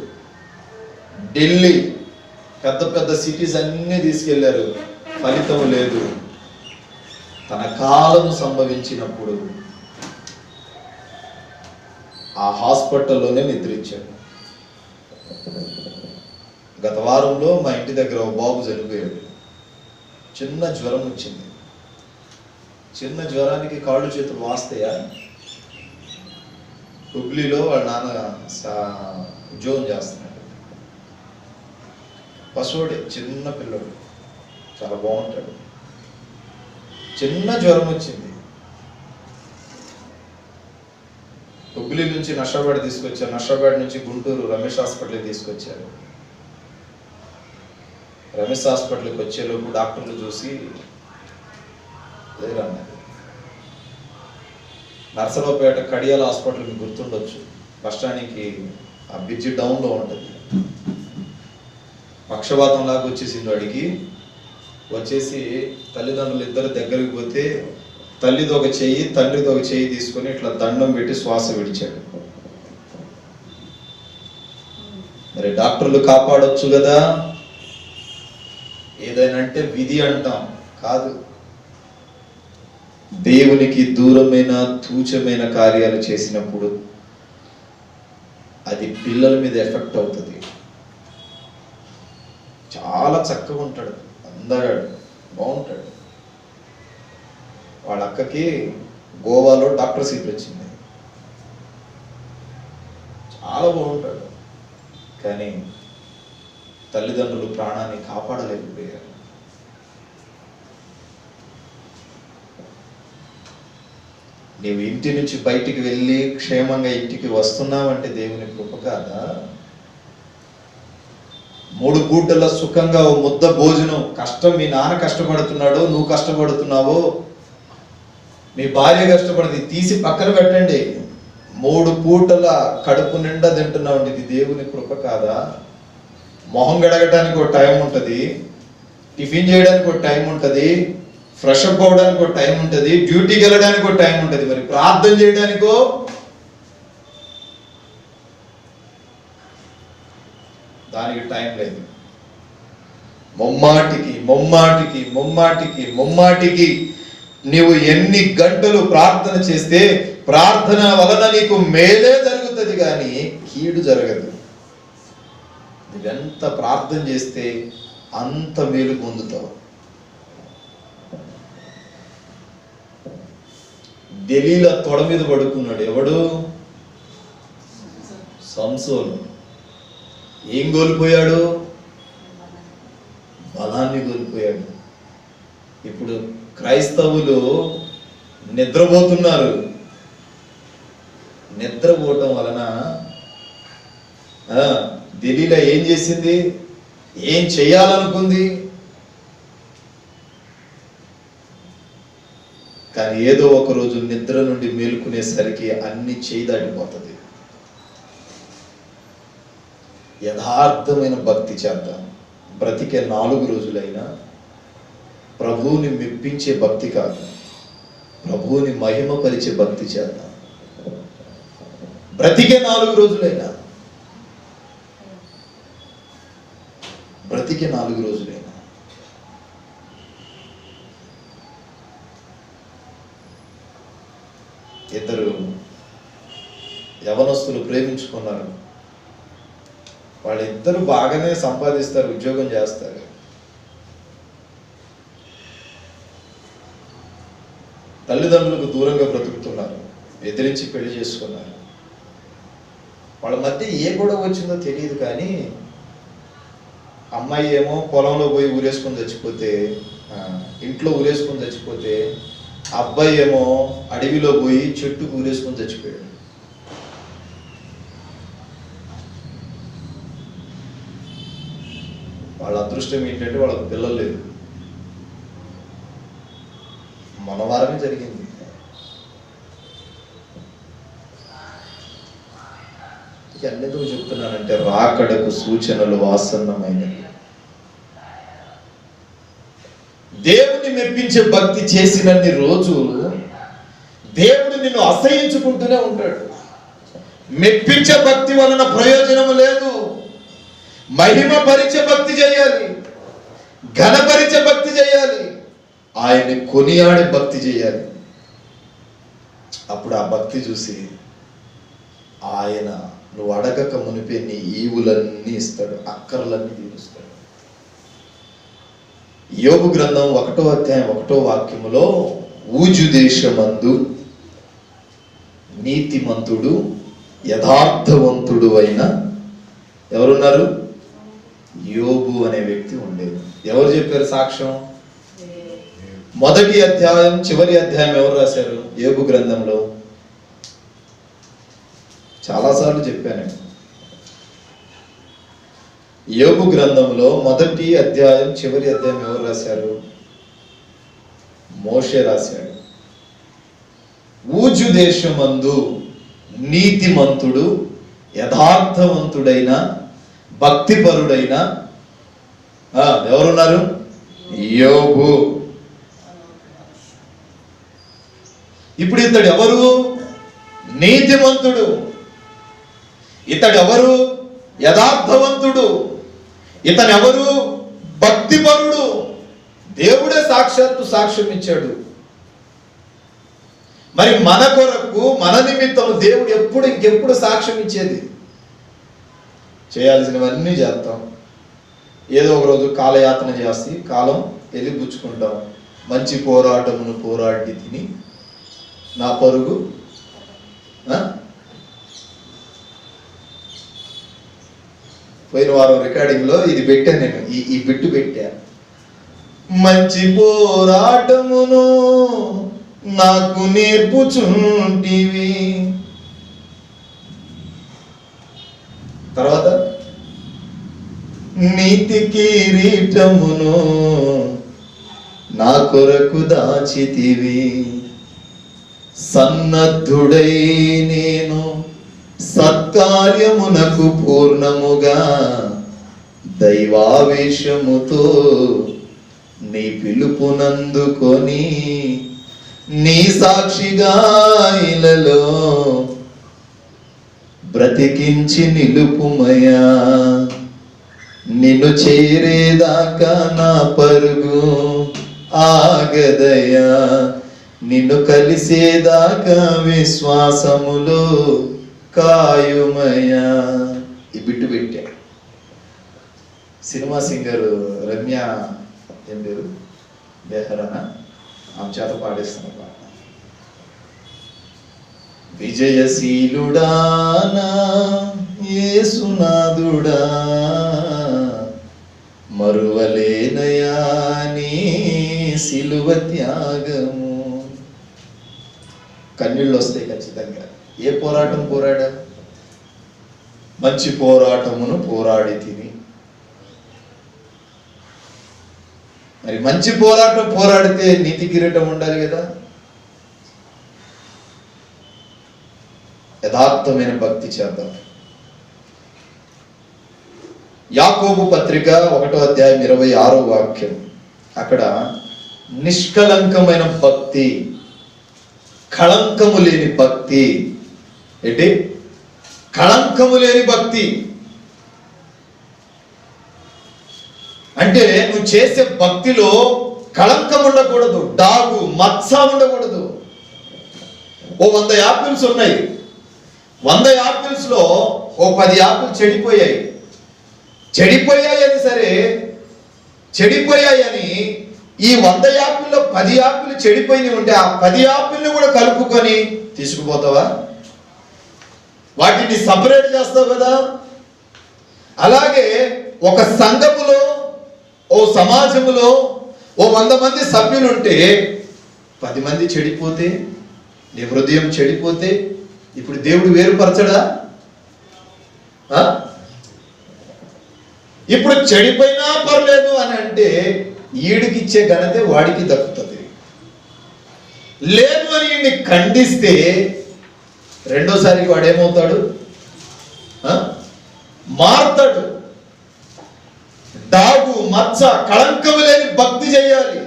ఢిల్లీ, పెద్ద పెద్ద సిటీస్ అన్నీ తీసుకెళ్లారు, ఫలితం లేదు. తన కాలం సంభవించినప్పుడు ఆ హాస్పిటల్లోనే నిద్రించాడు. గత వారంలో మా ఇంటి దగ్గర ఒక బాబు చనిపోయాడు. చిన్న జ్వరం వచ్చింది. చిన్న జ్వరానికి కాళ్ళు చేతులు వాస్తాయా? హుబ్లీలో వాళ్ళ నాన్న ఉద్యోగం చేస్తున్నాడు. పశువుడే, చిన్న పిల్లడు, చాలా బాగుంటాడు. చిన్న జ్వరం వచ్చింది. హుబ్లీ నుంచి నషాబాద్ తీసుకొచ్చారు, నషాబాద్ నుంచి గుంటూరు రమేష్ హాస్పిటల్కి తీసుకొచ్చారు. రమేష్ హాస్పిటల్కి వచ్చేలోపు డాక్టర్లు చూసి లేరన్నారు. నర్సరావుపేట కడియాల హాస్పిటల్ మీకు గుర్తుండొచ్చు, బస్టాండ్కి ఆ బ్రిడ్జి డౌన్లో ఉంటుంది. పక్షవాతం లాగా వచ్చేసింది వాడికి. వచ్చేసి తల్లిదండ్రులు ఇద్దరు దగ్గరికి పోతే తల్లిది ఒక చెయ్యి, తండ్రిది ఒక చెయ్యి తీసుకొని ఇట్లా దండం పెట్టి శ్వాస విడిచాడు. మరి డాక్టర్లు కాపాడొచ్చు కదా, ఏదైనా అంటే విధి అంటాం, కాదు దేవునికి దూరమైన తూచమైన కార్యాలు చేసినప్పుడు అది పిల్లల మీద ఎఫెక్ట్ అవుతుంది. చాలా చక్కగా ఉంటాడు, అందగాడు, బాగుంటాడు. వాళ్ళ అక్కకి గోవాలో డాక్టర్ సీట్ వచ్చింది, చాలా బాగుంటాడు. కానీ తల్లిదండ్రులు ప్రాణాన్ని కాపాడలేకపోయారు. నీవు ఇంటి నుంచి బయటికి వెళ్ళి క్షేమంగా ఇంటికి వస్తున్నావంటే దేవుని కృప కాదా? 3 పూటల సుఖంగా ఓ ముద్ద భోజనం, కష్టం మీ నాన్న కష్టపడుతున్నాడో నువ్వు కష్టపడుతున్నావో మీ భార్య కష్టపడింది తీసి పక్కన పెట్టండి. 3 పూటల కడుపు నిండా తింటున్నావు, ఇది దేవుని కృప కాదా? మొహం గడగటానికి ఒక టైం ఉంటుంది, టిఫిన్ చేయడానికి ఒక టైం ఉంటుంది, ఫ్రెష్ అప్ అవ్వడానికి ఒక టైం ఉంటుంది, డ్యూటీకి వెళ్ళడానికి ఒక టైం ఉంటుంది. మరి ప్రార్థన చేయడానికో దానికి టైం లేదు. ముమ్మాటికి నీవు ఎన్ని గంటలు ప్రార్థన చేస్తే ప్రార్థన వలన నీకు మేలే జరుగుతుంది కానీ కీడు జరగదు. నువ్వెంత ప్రార్థన చేస్తే అంత మేలు పొందుతావు. దెలీలా తొడ మీద పడుకున్నాడు. ఎవడు? సంసోను. ఏం కోల్పోయాడు? బలాన్ని కోల్పోయాడు. ఇప్పుడు క్రైస్తవులు నిద్రపోతున్నారు. నిద్రపోవటం వలన దెలీలా ఏం చేసింది? ఏం చేయాలనుకుంది? కానీ ఏదో ఒక రోజు నిద్ర నుండి మేలుకునేసరికి అన్ని చేయి దాటిపోతుంది. యథార్థమైన భక్తి చేద్దాం. బ్రతికే 4 రోజులైనా ప్రభువుని మెప్పించే భక్తి కాదు, ప్రభువుని మహిమపరిచే భక్తి చేద్దాం. బ్రతికే 4 రోజులైనా ఇద్దరు యవనస్తులు ప్రేమించుకున్నారు. వాళ్ళిద్దరు బాగానే సంపాదిస్తారు, ఉద్యోగం చేస్తారు. తల్లిదండ్రులకు దూరంగా బ్రతుకుతున్నారు, ఎదిరించి పెళ్లి చేసుకున్నారు. వాళ్ళ మధ్య ఏ గొడవ వచ్చిందో తెలియదు కానీ అమ్మాయి ఏమో పొలంలో పోయి ఊరేసుకొని చచ్చిపోతే, ఇంట్లో ఊరేసుకొని చచ్చిపోతే, అబ్బాయి ఏమో అడవిలో పోయి చెట్టుకు ఊరేసుకొని చచ్చిపోయాడు. వాళ్ళ అదృష్టం ఏంటంటే వాళ్ళకు పిల్లలు లేదు. మన వారమే జరిగింది. ఎందుకు చెప్తున్నానంటే రాకడకు సూచనలు ఆసన్నమైనవి. దేవుని మెప్పించే భక్తి చేసినన్ని రోజులు దేవుడు నిన్ను అసహించుకుంటూనే ఉంటాడు. మెప్పించే భక్తి వలన ప్రయోజనం లేదు. మహిమ పరిచే భక్తి చేయాలి, ఘనపరిచే భక్తి చేయాలి, ఆయన్ని కొనియాడే భక్తి చేయాలి. అప్పుడు ఆ భక్తి చూసి ఆయన నువ్వు అడగక మునిపే నీ ఈవులన్నీ ఇస్తాడు, అక్కర్లన్నీ తీరుస్తాడు. యోబు గ్రంథం 1వ అధ్యాయం 1వ వాక్యములో ఊజు దేశమందు నీతిమంతుడు యథార్థవంతుడు అయిన ఎవరున్నారు? యోబు అనే వ్యక్తి ఉండేది. ఎవరు చెప్పారు సాక్ష్యం? 1వ అధ్యాయం చివరి అధ్యాయం ఎవరు రాశారు? యోబు గ్రంథంలో చాలాసార్లు చెప్పాను. యోబు గ్రంథంలో 1వ అధ్యాయం చివరి అధ్యాయం ఎవరు రాశారు? మోషే రాశాడు. ఊజు దేశమందు నీతిమంతుడు యథార్థవంతుడైన భక్తిపరుడైన ఎవరున్నారు? యోబు. ఇప్పుడు ఇతడు ఎవరు? నీతిమంతుడు. ఇతడు ఎవరు? యథార్థవంతుడు. ఇతను ఎవరు? భక్తిపరుడు. దేవుడే సాక్షాత్తు సాక్ష్యం ఇచ్చాడు. మరి మన కొరకు మన నిమిత్తం దేవుడు ఇంకెప్పుడు సాక్ష్యం ఇచ్చేది? చేయాల్సినవన్నీ చేస్తాం, ఏదో ఒక రోజు కాలయాతన చేసి కాలం ఎలిపుచ్చుకుంటాం. మంచి పోరాటమును పోరాడి తిని నా పరుగు పోయిన వారం రికార్డింగ్లో ఇది పెట్టాను నేను, ఈ బిట్టు పెట్టా. మంచి పోరాటమును నాకు నేర్పుచుంటివి. తర్వాత నీతి కిరీటమును నా కొరకు దాచితివి. సన్నద్ధుడై నేను సత్కార్యమునకు పూర్ణముగా దైవావేశముతో నీ పిలుపునందుకొని నీ సాక్షిగా ఇలలో బ్రతికించి నిలుపుమయా. నిన్ను చేరేదాకా నా పరుగు ఆగదయా, నిన్ను కలిసేదాకా విశ్వాసములో కాయుమయా. ఈ బిట్టు పెట్టా. సినిమా సింగర్ రమ్య ఏం పేరు, బెహరనా, ఆమె చేత పాడేస్తున్న పాట. విజయశీలుడా నా యేసునాథుడా, మరువలేనయా నీ సిలువ త్యాగము. కన్నీళ్ళు వస్తాయి ఖచ్చితంగా. ఏ పోరాటం పోరాడా? మంచి పోరాటమును పోరాడి తిని. మరి మంచి పోరాటం పోరాడితే నీతి కిరీటం ఉండాలి కదా. యథార్థమైన భక్తి చేద్దాం. యాకోబు పత్రిక 1వ అధ్యాయం 26వ వాక్యం. అక్కడ నిష్కలంకమైన భక్తి, కళంకము లేని భక్తి. ఏంటి? కళంకము లేని భక్తి అంటే నువ్వు చేసే భక్తిలో కళంకం ఉండకూడదు, డాగు మత్స ఉండకూడదు. ఓ 100 యాపిల్స్ ఉన్నాయి, 100 యాపిల్స్ లో ఓ 10 యాపిల్ చెడిపోయాయని సరే, చెడిపోయాయని ఈ 100 యాపిల్లో 10 యాపిల్ చెడిపోయినవి ఉంటే ఆ 10 యాపిల్ని కూడా కలుపుకొని తీసుకుపోతావా? వాటిని సపరేట్ చేస్తావు కదా. అలాగే ఒక సంఘములో, ఓ సమాజములో ఓ 100 మంది సభ్యులు ఉంటే 10 మంది చెడిపోతే, నీ హృదయం చెడిపోతే ఇప్పుడు దేవుడు వేరుపరచడా? ఇప్పుడు చెడిపోయినా పర్లేదు అని అంటే ఈడికిచ్చే ఘనతే వాడికి దక్కుతుంది. లేదు అని ఈయన్ని ఖండిస్తే రెండోసారికి వాడు ఏమవుతాడు? మారుతాడు. డాగు మచ్చ కళంకము లేని భక్తి చేయాలి.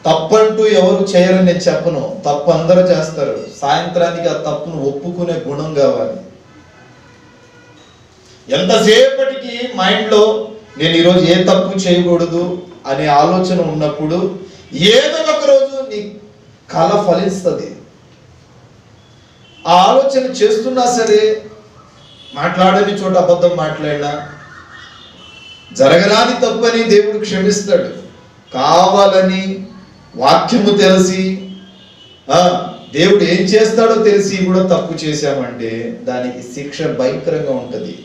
తప్పంటూ ఎవరు చేయరని నేను చెప్పను, తప్పు అందరూ చేస్తారు. సాయంత్రానికి ఆ తప్పును ఒప్పుకునే గుణం కావాలి. ఎంతసేపటికి మైండ్లో నేను ఈరోజు ఏ తప్పు చేయకూడదు అనే ఆలోచన ఉన్నప్పుడు ఏదో ఒక రోజు నీ కళ ఫలిస్తుంది. ఆ ఆలోచన చేస్తున్నా సరే, మాట్లాడని చోట అబద్ధం మాట్లాడినా జరగరాని తప్పని దేవుడు క్షమిస్తాడు. కావాలని వాక్యము తెలిసి దేవుడు ఏం చేస్తాడో తెలిసి కూడా తప్పు చేశామంటే దానికి శిక్ష భయంకరంగా ఉంటుంది.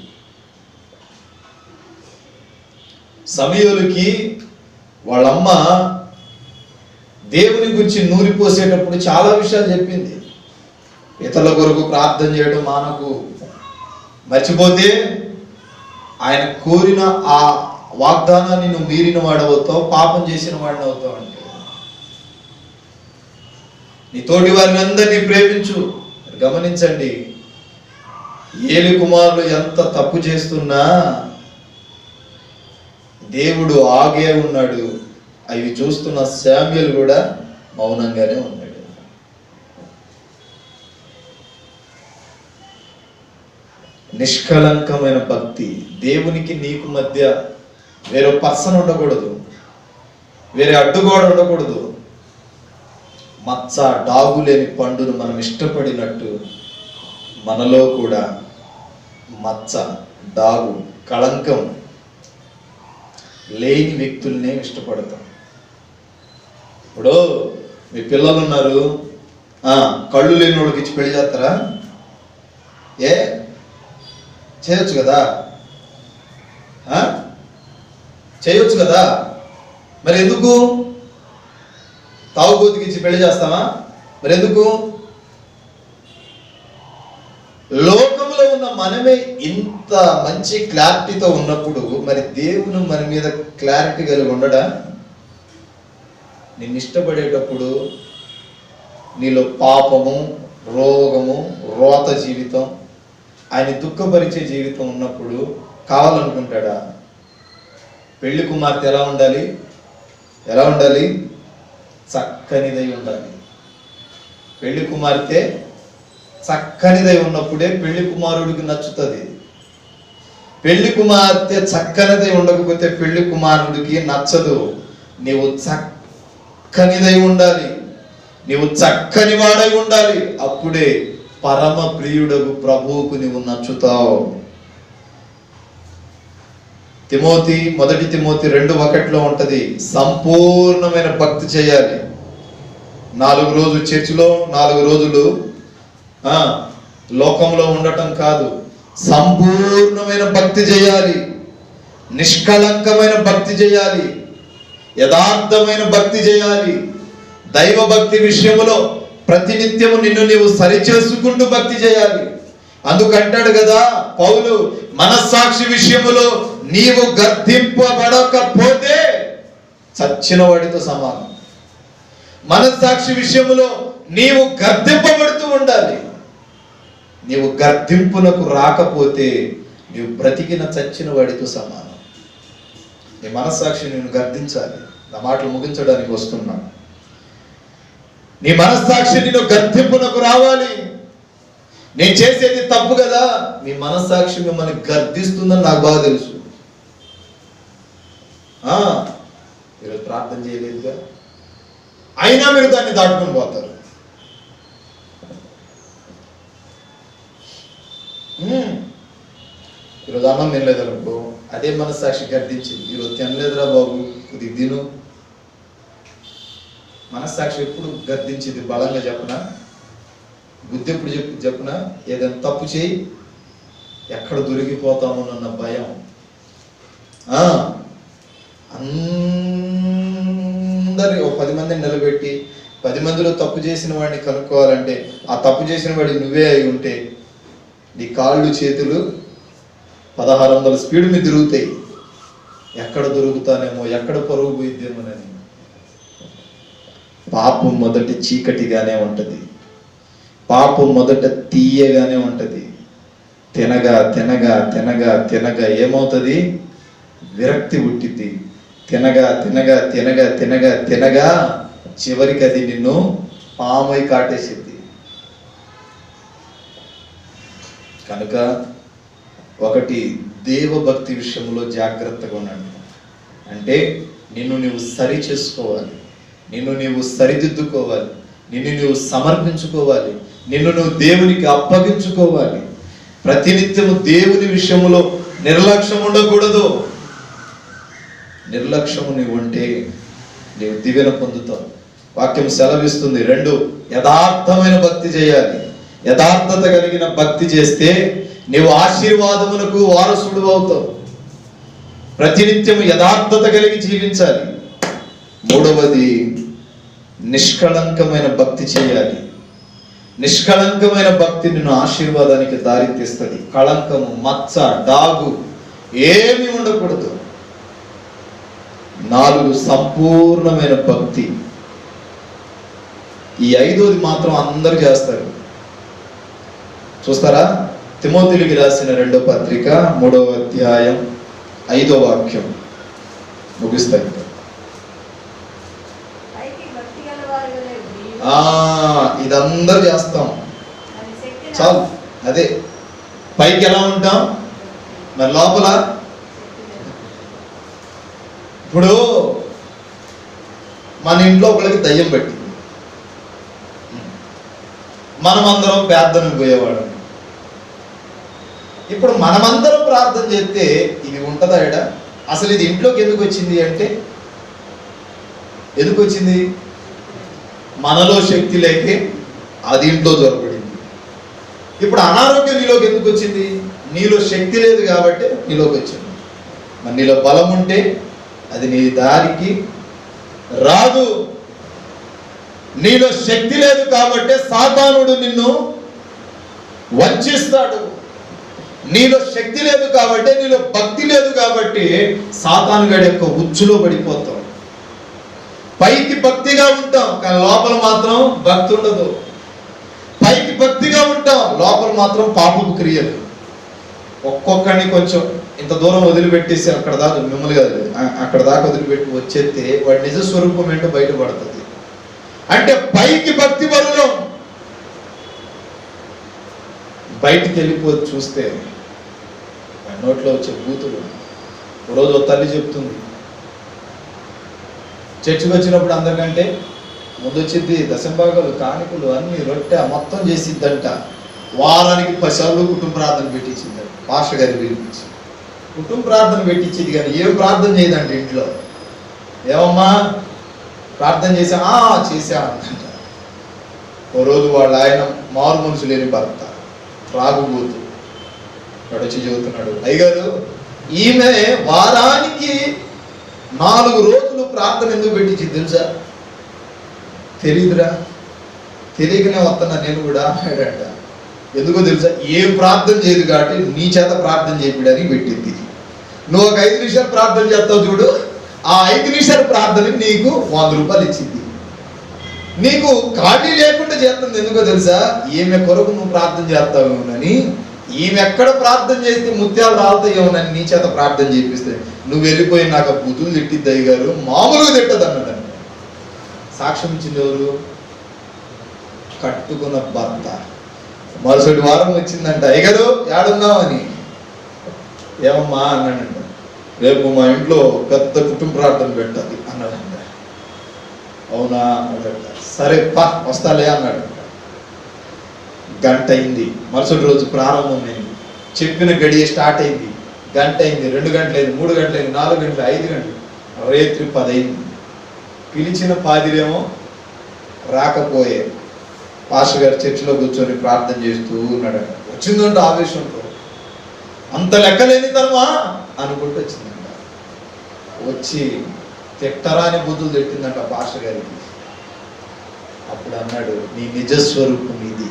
సమూయేలుకి వాళ్ళమ్మ దేవుని గురించి నూరిపోసేటప్పుడు చాలా విషయాలు చెప్పింది. ఇతరుల కొరకు ప్రార్థన చేయడం మానకు, మర్చిపోతే ఆయన కోరిన ఆ వాగ్దానాన్ని నువ్వు మీరిన వాడవుతావు, పాపం చేసిన వాడిని అవుతావు. అంటే నీ తోటి వారిని అందరినీ ప్రేమించు. గమనించండి, ఏలి కుమారులు ఎంత తప్పు చేస్తున్నా దేవుడు ఆగే ఉన్నాడు. అవి చూస్తున్న శామ్యూయల్ కూడా మౌనంగానే ఉన్నాడు. నిష్కలంకమైన భక్తి. దేవునికి నీకు మధ్య వేరే పర్సన్ ఉండకూడదు, వేరే అడ్డుగోడ ఉండకూడదు. మచ్చ డాగు లేని పండును మనం ఇష్టపడినట్టు మనలో కూడా మచ్చ డాగు కళంకం లేని వ్యక్తుల్నే ఇష్టపడతాం. ఇప్పుడు మీ పిల్లలు ఉన్నారు, కళ్ళు లేని వాళ్ళకి ఇచ్చి పెళ్లి చేస్తారా? చేయొచ్చు కదా, చేయొచ్చు కదా. మరి ఎందుకు? తాగుబోతుకి ఇచ్చి పెళ్లి చేస్తామా? మరి ఎందుకు? లోకంలో ఉన్న మనమే ఇంత మంచి క్లారిటీతో ఉన్నప్పుడు మరి దేవుడు మన మీద క్లారిటీ కలిగి ఉండడా? నిన్ను ఇష్టపడేటప్పుడు నీలో పాపము, రోగము, రోత జీవితం, ఆయన దుఃఖపరిచే జీవితం ఉన్నప్పుడు కావాలనుకుంటాడా? పెళ్లి కుమార్తె ఎలా ఉండాలి? ఎలా ఉండాలి? చక్కనిదై ఉండాలి. పెళ్లి కుమార్తె చక్కనిదై ఉన్నప్పుడే పెళ్లి కుమారుడికి నచ్చుతుంది. పెళ్లి కుమార్తె చక్కనిదై ఉండకపోతే పెళ్లి కుమారుడికి నచ్చదు. నీవు చక్కనిదై ఉండాలి, నీవు చక్కని వాడై ఉండాలి. అప్పుడే పరమ ప్రియుడగు ప్రభువుకు నీవు నచ్చుతావు. మొదటి తిమోతి 2:1 ఉంటది, సంపూర్ణమైన భక్తి చేయాలి. 4 రోజులు చర్చిలో, 4 రోజులు లోకంలో ఉండటం కాదు. సంపూర్ణమైన భక్తి చేయాలి, నిష్కళంకమైన భక్తి చేయాలి, యథార్థమైన భక్తి చేయాలి. దైవ భక్తి విషయంలో ప్రతినిత్యము నిన్ను నీవు సరిచేసుకుంటూ భక్తి చేయాలి. అందుకంటాడు కదా పౌలు, మనస్సాక్షి విషయములో నీవు గర్దింపబడకపోతే చచ్చిన వాడితో సమానం. మనస్సాక్షి విషయములో నీవు గర్దింపబడుతూ ఉండాలి. నీవు గర్దింపునకు రాకపోతే నీవు బ్రతికిన చచ్చిన వాడితో సమానం. నీ మనస్సాక్షి నేను గర్దించాలి. నా మాటలు ముగించడానికి వస్తున్నాను. నీ మనస్సాక్షి నేను గర్దింపునకు రావాలి. నేను చేసేది తప్పు కదా, మీ మనస్సాక్షి మిమ్మల్ని గర్దిస్తుందని నాకు బాగా తెలుసు. ఈరోజు ప్రార్థన చేయలేదుగా, అయినా మీరు దాన్ని దాటుకొని పోతారు. ఈరోజు అన్నం తినలేదనుకో, అదే మనస్సాక్షి గర్దించింది. ఈరోజు తినలేదురా బాబు, కొద్దిగా తిను. మనస్సాక్షి ఎప్పుడు గర్దించింది? బలంగా చెప్పనా? బుద్ధి ఎప్పుడు చెప్పనా? ఏదైనా తప్పు చేయి, ఎక్కడ దొరికిపోతామోనన్న భయం. అందరి 10 మందిని నిలబెట్టి 10 మందిలో తప్పు చేసిన వాడిని కనుక్కోవాలంటే ఆ తప్పు చేసిన వాడి నువ్వే అయి ఉంటే నీ కాళ్ళు చేతులు 1600 స్పీడ్ మీద తిరుగుతాయి. ఎక్కడ దొరుకుతానేమో, ఎక్కడ పరుగు పోయిద్దేమోనని. పాపం మొదట చీకటిగానే ఉంటది, పాపం మొదట తీయగానే ఉంటది. తినగా తినగా తినగా తినగా ఏమవుతుంది? విరక్తి పుట్టిద్ది. తినగా తినగా తినగా తినగా తినగా చివరికి అది నిన్ను పామై కాటేసిద్ది. కనుక ఒకటి, దేవభక్తి విషయంలో జాగ్రత్తగా ఉండండి. అంటే నిన్ను నీవు సరి చేసుకోవాలి, నిన్ను నీవు సరిదిద్దుకోవాలి, నిన్ను నీవు సమర్పించుకోవాలి, నిన్ను నువ్వు దేవునికి అప్పగించుకోవాలి. ప్రతినిత్యము దేవుని విషయంలో నిర్లక్ష్యం ఉండకూడదు. నిర్లక్ష్యము నీవు ఉంటే నీవు దివ్యన పొందుతావు. వాక్యం సెలవిస్తుంది. 2, యథార్థమైన భక్తి చేయాలి. యథార్థత కలిగిన భక్తి చేస్తే నీవు ఆశీర్వాదమునకు వారసుడు అవుతావు. ప్రతినిత్యము యథార్థత కలిగి జీవించాలి. 3వది, నిష్కళంకమైన భక్తి చేయాలి. నిష్కళంకమైన భక్తి నిన్ను ఆశీర్వాదానికి దారితీస్తుంది. కళంకము, మచ్చ, డాగు ఏమీ ఉండకూడదు. 4, సంపూర్ణమైన భక్తి. ఈ 5వది మాత్రం అందరూ చేస్తారు. చూస్తారా? తిమోతికి రాసిన 2వ పత్రిక 3వ అధ్యాయం 5వ వాక్యం ముగిస్తాయి. ఇదందరూ చేస్తాం, చాలు. అదే పైకి ఎలా ఉంటాం, మరి లోపల. ఇప్పుడు మన ఇంట్లో ఒకళ్ళకి దయ్యం పెట్టింది, మనమందరం ప్రార్థనకు పోయేవాళ్ళం. ఇప్పుడు మనమందరం ప్రార్థన చేస్తే ఇది ఉంటుందా ఈడ? అసలు ఇది ఇంట్లోకి ఎందుకు వచ్చింది అంటే, ఎందుకు వచ్చింది? మనలో శక్తి లేకే అది ఇంట్లో దొరకబడింది. ఇప్పుడు అనారోగ్యం నీలోకి ఎందుకు వచ్చింది? నీలో శక్తి లేదు కాబట్టి నీలోకి వచ్చింది. మరి నీలో బలం ఉంటే అది నీ దారికి రాదు. నీలో శక్తి లేదు కాబట్టి సాతానుడు నిన్ను వంచిస్తాడు. నీలో శక్తి లేదు కాబట్టి, నీలో భక్తి లేదు కాబట్టి సాతానుగాడి యొక్క ఉచ్చులో పడిపోతాం. పైకి భక్తిగా ఉంటాం కానీ లోపల మాత్రం భక్తి ఉండదు. పైకి భక్తిగా ఉంటాం, లోపల మాత్రం పాపపు క్రియలు. ఒక్కొక్కడిని కొంచెం ఇంత దూరం వదిలిపెట్టేసి అక్కడ దాకా, మిమ్మల్ని కాదు అక్కడ దాకా వదిలిపెట్టి వచ్చేస్తే వాడి నిజ స్వరూపం ఏంటో బయటపడుతుంది. అంటే పైకి భక్తి బరులం, బయటికి వెళ్ళిపోతే చూస్తే నోట్లో వచ్చే బూతులు. రోజు తల్లి చెప్తుంది, చర్చికి వచ్చినప్పుడు అందరికంటే ముందు వచ్చింది దశంభాగాలు, కాணிకలు అన్ని రొట్టె మొత్తం చేసిద్దంట. వారానికి 10 సార్లు కుటుంబ ప్రార్థన పెట్టించిందంట. పాస్టర్ గారి పిలిపించి కుటుంబ ప్రార్థన పెట్టించింది, కానీ ఏం ప్రార్థన చేయదంట ఇంట్లో. ఏమమ్మా ప్రార్థన చేసా అందంట. ఓ రోజు వాళ్ళ ఆయన మారు మనసు లేని భర్త, త్రాగుబోతు, వాడు వచ్చి చెబుతున్నాడు, అయ్యగారు ఈమె వారానికి 4 రోజులు ప్రార్థన ఎందుకు పెట్టించింది తెలుసా? తెలియదురా, తెలియకనే వస్తున్నా నేను కూడా అన్నాడంట. ఎందుకో తెలుసా? ఏం ప్రార్థన చేయదు కాబట్టి నీ చేత ప్రార్థన చేయడానికి పెట్టింది. నువ్వు ఒక 5 నిమిషాలు ప్రార్థన చేస్తావు చూడు, ఆ 5 నిమిషాల ప్రార్థనకి నీకు 100 రూపాయలు ఇచ్చింది. నీకు ఖాళీ లేకుండా చేస్తుంది. ఎందుకో తెలుసా? ఈమె కొరకు నువ్వు ప్రార్థన చేస్తావేమోనని, ఈమె ఎక్కడ ప్రార్థన చేస్తే ముత్యాలు రాలుతాయేమోనని నీ చేత ప్రార్థన చేపిస్తే నువ్వు వెళ్ళిపోయి నాకు బుద్ధులు తిట్టిద్ది అయ్యగారు, మామూలుగా తిట్టదు అన్నాడు. సాక్ష్యం ఇచ్చింది ఎవరు? కట్టుకున్న భర్త. మరుసటి వారం వచ్చిందంట, అయ్యగారు ఏడున్నావు అని. ఏమమ్మా అన్నాడంట, రేపు మా ఇంట్లో పెద్ద కుటుంబ ప్రార్థన పెట్టాలి అన్నాడంట. అవునా అన్నాడంట. సరే పా వస్తాలే అన్నాడు. గంట అయింది, మరుసటి రోజు ప్రారంభమైంది. చెప్పిన గడియ స్టార్ట్ అయింది. గంట అయింది, 2 గంటలైంది, 3 గంటలైంది, 4 గంటలు, 5 గంటలు, రేత్రి 10 అయింది. పిలిచిన పాదిరేమో రాకపోయే. పాస్టర్ గారు చర్చిలో కూర్చొని ప్రార్థన చేస్తూ ఉన్నాడట. వచ్చిందంట ఆవేశంతో, అంత లెక్కలేని తరమా అనుకుంటూ వచ్చిందంట. వచ్చి తిట్టరాని బుద్ధులు తిట్టిందంట పాస్టర్ గారికి. అప్పుడు అన్నాడు, నీ నిజస్వరూపం ఇది,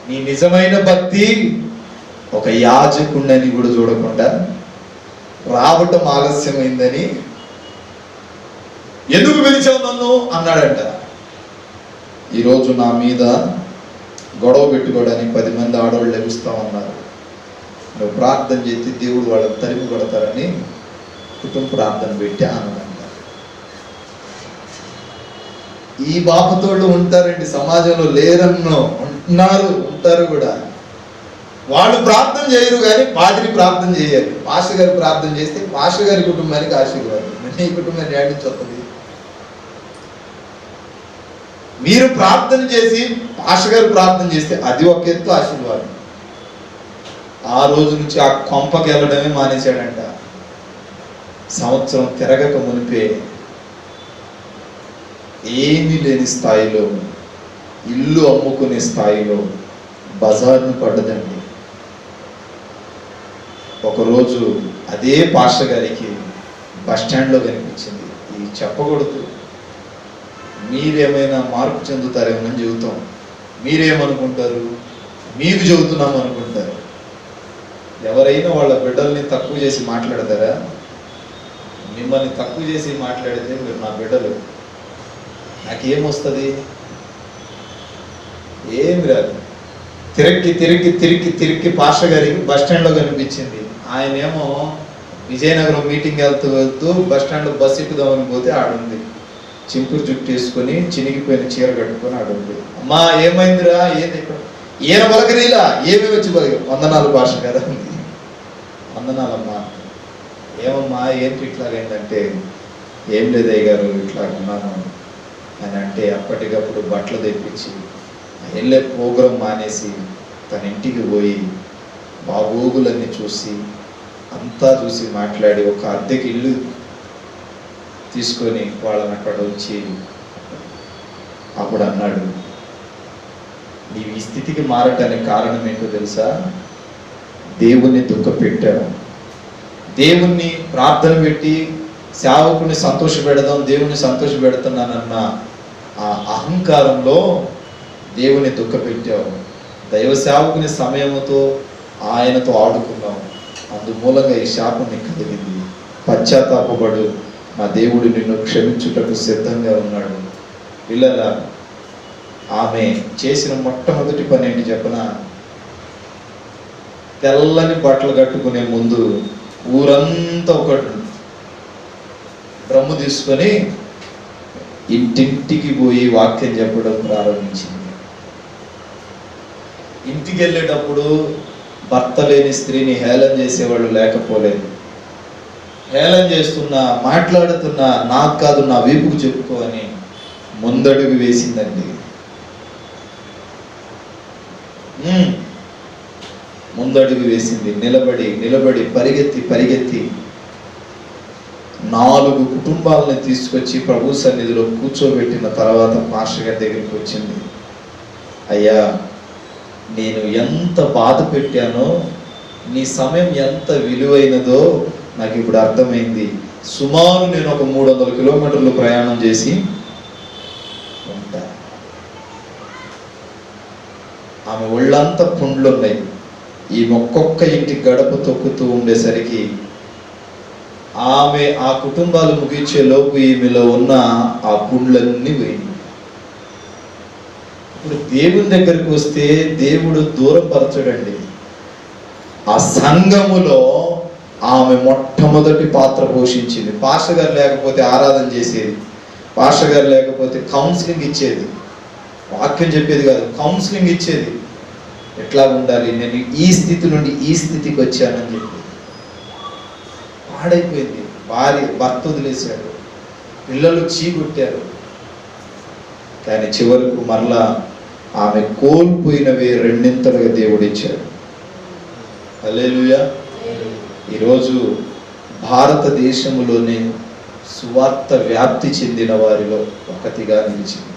నీ నిజమైన భక్తి ఒక యాజకుడిని కూడా చూడకుండా రావటం ఆలస్యమైందని ఎందుకు పిలిచావు నన్ను అన్నాడంట. ఈరోజు నా మీద గొడవ పెట్టుకోవడానికి 10 మంది ఆడవాళ్ళు లభిస్తామన్నారు. నువ్వు ప్రార్థన చేసి దేవుడు వాళ్ళని తరిమి కొడతారని కుటుంబ ప్రార్థన పెట్టి అన్నాడంట. ఈ బాపతోళ్ళు ఉంటారండి సమాజంలో, లేరన్నో ఉంటారు కూడా. వాళ్ళు ప్రార్థన చేయరు కానీ పాదిరి ప్రార్థన చేయాలి. పాస్టర్ గారు ప్రార్థన చేస్తే పాస్టర్ గారి కుటుంబానికి ఆశీర్వాదం, నీ కుటుంబాన్ని ఏడించి వస్తుంది. మీరు ప్రార్థన చేసి పాస్టర్ గారు ప్రార్థన చేస్తే అది ఒక ఎత్తు ఆశీర్వాదం. ఆ రోజు నుంచి ఆ కొంపకి వెళ్ళడమే మానేశాడంట. సంవత్సరం తిరగక మునిపే ఏమీ లేని స్థాయిలో, ఇల్లు అమ్ముకునే స్థాయిలో బజార్ను పడ్డదండి. ఒకరోజు అదే పాస్టర్ గారికి బస్టాండ్లో కనిపించింది. ఇది చెప్పకూడదు, మీరేమైనా మార్పు చెందుతారేమోనని చెబుతాం. మీరేమనుకుంటారు? మీకు చెబుతున్నాం అనుకుంటారు. ఎవరైనా వాళ్ళ బిడ్డల్ని తక్కువ చేసి మాట్లాడతారా? మిమ్మల్ని తక్కువ చేసి మాట్లాడితే మీరు నా బిడ్డలు, నాకేమొస్తుంది? ఏమి రాదు. తిరిగి తిరిగి తిరిగి తిరిగి పాస్టర్ గారికి బస్టాండ్లో కనిపించింది. ఆయనేమో విజయనగరం మీటింగ్ వెళ్తూ బస్టాండ్లో బస్సు ఎక్కుదామని పోతే ఆడుంది. చింపురు జుట్టు వేసుకొని చినిగిపోయిన చీర కట్టుకొని ఆడుంది. అమ్మా ఏమైందిరా? ఏంది ఇక్కడ? ఈయన పలకరీలా, ఏమి వచ్చి పలికి, వందనాలు పాస్టర్ గారు అంది. వందనాలమ్మా. ఏమమ్మా ఏంటి ఇట్లాగైందంటే, ఏం లేదు అయ్య గారు ఇట్లా ఉన్నాను అని అంటే, అంటే అప్పటికప్పుడు బట్టలు తెప్పించి వెళ్ళే ప్రోగ్రాం మానేసి తన ఇంటికి పోయి బాగోగులన్నీ చూసి అంతా చూసి మాట్లాడి ఒక అద్దెకి ఇల్లు తీసుకొని వాళ్ళని అక్కడ వచ్చి అప్పుడు అన్నాడు, నీవు ఈ స్థితికి మారటానికి కారణం ఏంటో తెలుసా? దేవుణ్ణి దుఃఖపెట్టావు. దేవుణ్ణి ప్రార్థన పెట్టి సేవకుని సంతోష పెడదాం, దేవుణ్ణి సంతోష పెడుతున్నానన్న ఆ అహంకారంలో దేవుని దుఃఖపెట్టావు. దైవ సేవకుని సమయంతో ఆయనతో ఆడుకున్నావు. అందుమూలంగా ఈ శాపం నీకు కలిగింది. పశ్చాత్తాపపడు, మా దేవుడు నిన్ను క్షమించుటకు సిద్ధంగా ఉన్నాడు. పిల్లరా, ఆమె చేసిన మొట్టమొదటి పని ఏంటి చెప్పనా? తెల్లని బట్టలు కట్టుకునే ముందు ఊరంతా ఒక డ్రమ్ము తీసుకొని ఇంటింటికి పోయి వాక్యం చెప్పడం ప్రారంభించింది. ఇంటికి వెళ్ళేటప్పుడు భర్త లేని స్త్రీని హేళన చేసేవాళ్ళు లేకపోలేదు. హేళన చేస్తున్నా, మాట్లాడుతున్నా, నాకు కాదు నా వీపుకు చెప్పుకో అని ముందడుగు వేసిందండి. ముందడుగు వేసింది. నిలబడి పరిగెత్తి 4 కుటుంబాలని తీసుకొచ్చి ప్రభు సన్నిధిలో కూర్చోబెట్టిన తర్వాత మాస్టర్ గారి దగ్గరికి వచ్చింది. అయ్యా, నేను ఎంత బాధ పెట్టానో, నీ సమయం ఎంత విలువైనదో నాకు ఇప్పుడు అర్థమైంది. సుమారు నేను ఒక 300 కిలోమీటర్లు ప్రయాణం చేసి ఉంటా. ఆమె ఒళ్ళంతా పుండ్లు ఉన్నాయి. ఈ ఒక్కొక్క ఇంటి గడప తొక్కుతూ ఉండేసరికి ఆమె ఆ కుటుంబాలు ముగించే లోపు ఈమెలో ఉన్న ఆ పుండ్లన్నీ పోయింది. ఇప్పుడు దేవుని దగ్గరికి వస్తే దేవుడు దూరం పరచడండి. ఆ సంఘములో ఆమె మొట్టమొదటి పాత్ర పోషించింది. పాస్టర్ గారు లేకపోతే ఆరాధన చేసేది, పాస్టర్ గారు లేకపోతే కౌన్సిలింగ్ ఇచ్చేది, వాక్యం చెప్పేది కాదు, కౌన్సిలింగ్ ఇచ్చేది. ఎట్లా ఉండాలి, నేను ఈ స్థితి నుండి ఈ స్థితికి వచ్చానని చెప్పి. పాడైపోయింది. భర్త వదిలేశాడు, పిల్లలు చీకొట్టారు. కానీ చివరకు మరలా ఆమె కోల్పోయినవే 2 దేవుడు ఇచ్చాడు. హల్లెలూయా. ఈరోజు భారతదేశంలోనే సువార్త వ్యాప్తి చెందిన వారిలో ఒకటిగా నిలిచింది.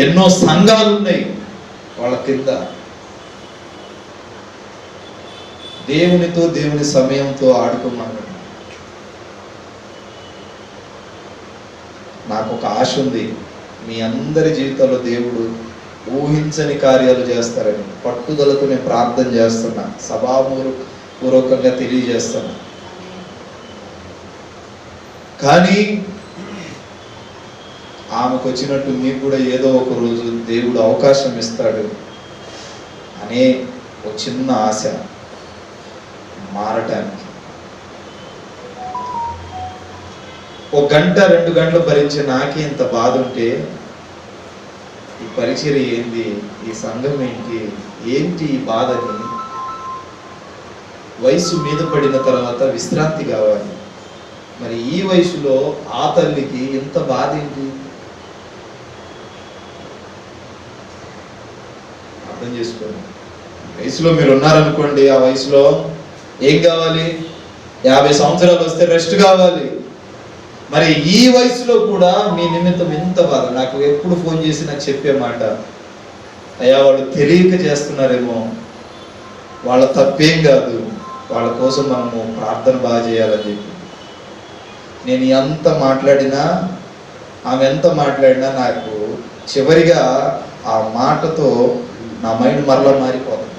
ఎన్నో సంఘాలు ఉన్నాయి వాళ్ళ కింద. దేవునితో దేవుని సమయంతో ఆడుకున్నాను. నాకు ఒక ఆశ ఉంది, మీ అందరి జీవితంలో దేవుడు ఊహించని కార్యాలు చేస్తారని పట్టుదలతో నేను ప్రార్థన చేస్తున్నా, సభాపూర్వకంగా తెలియజేస్తున్నా. కానీ ఆమెకు వచ్చినట్టు మీకు కూడా ఏదో ఒక రోజు దేవుడు అవకాశం ఇస్తాడు అనే ఒక చిన్న ఆశ మారటానికి. 1 గంట 2 గంటలు భరించే నాకే ఇంత బాధ ఉంటే ఈ పరిచర్య ఏంది, ఈ సంఘం ఏంటి ఈ బాధని? వయసు మీద పడిన తర్వాత విశ్రాంతి కావాలి. మరి ఈ వయసులో ఆ తల్లికి ఎంత బాధ ఏంటి అర్థం చేసుకోండి. వయసులో మీరు ఉన్నారనుకోండి, ఆ వయసులో ఏం కావాలి? 50 సంవత్సరాలు వస్తే రెస్ట్ కావాలి. మరి ఈ వయసులో కూడా మీ నిమిత్తం ఎంత బాధ. నాకు ఎప్పుడు ఫోన్ చేసి నాకు చెప్పే మాట, అయ్యా వాళ్ళు తెలియక చేస్తున్నారేమో, వాళ్ళ తప్పేం కాదు, వాళ్ళ కోసం మనము ప్రార్థన బాగా చేయాలని చెప్పి. నేను ఎంత మాట్లాడినా, ఆమె ఎంత మాట్లాడినా నాకు చివరిగా ఆ మాటతో నా మైండ్ మరలా మారిపోతుంది.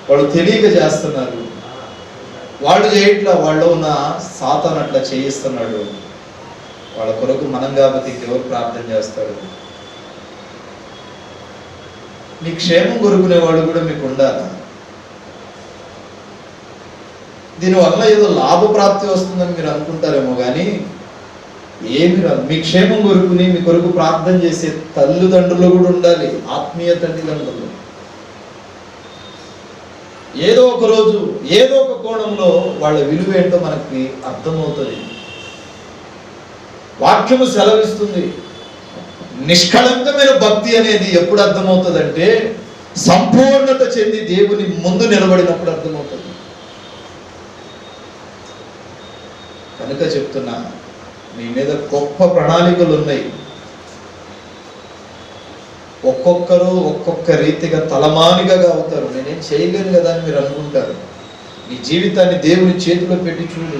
వాళ్ళు తెలియక చేస్తున్నారు, వాళ్ళు చేయట్లా, వాళ్ళు ఉన్న సాతాను అట్లా చేయిస్తున్నాడు. వాళ్ళ కొరకు మనం కాబట్టి ఇంకెవరు ప్రార్థన చేస్తాడు? మీ క్షేమం కొరుకునే వాడు కూడా మీకు ఉండాలి. దీనివల్ల ఏదో లాభప్రాప్తి వస్తుందని మీరు అనుకుంటారేమో, కానీ ఏమి రాదు. మీ క్షేమం కొరుకుని మీ కొరకు ప్రార్థన చేసే తల్లిదండ్రులు కూడా ఉండాలి, ఆత్మీయ తల్లిదండ్రులు. ఏదో ఒక రోజు ఏదో ఒక కోణంలో వాళ్ళ విలువ ఏంటో మనకి అర్థమవుతుంది. వాక్యము సెలవిస్తుంది. నిష్కళంకమైన భక్తి అనేది ఎప్పుడు అర్థమవుతుందంటే సంపూర్ణత చెంది దేవుని ముందు నిలబడినప్పుడు అర్థమవుతుంది. కనుక చెప్తున్నా, మీ మీద గొప్ప ప్రణాళికలు ఉన్నాయి. ఒక్కొక్కరు ఒక్కొక్క రీతిగా తలమానిగా అవుతారు. నేనేం చేయలేను కదా అని మీరు అనుకుంటారు. నీ జీవితాన్ని దేవుని చేతిలో పెట్టి చూడు,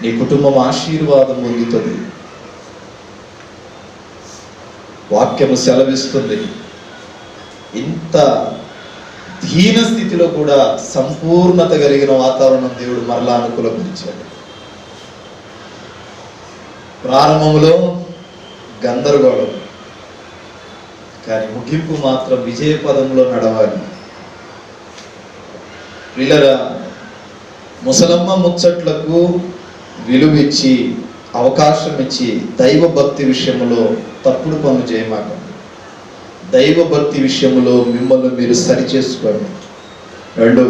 నీ కుటుంబం ఆశీర్వాదం పొందుతుంది. వాక్యము సెలవిస్తుంది, ఇంత దీన స్థితిలో కూడా సంపూర్ణత కలిగిన వాతావరణం దేవుడు మరలా అనుకూలపరిచాడు. ప్రారంభంలో గందరగోళం, కానీ ముగింపు మాత్రం విజయ పదంలో నడవాలి. వీళ్ళరా, ముసలమ్మ ముచ్చట్లకు విలువిచ్చి అవకాశం ఇచ్చి దైవ భక్తి విషయంలో తప్పుడు పనులు చేయమాకండి. దైవ భక్తి విషయంలో మిమ్మల్ని మీరు సరి చేసుకోండి. 2,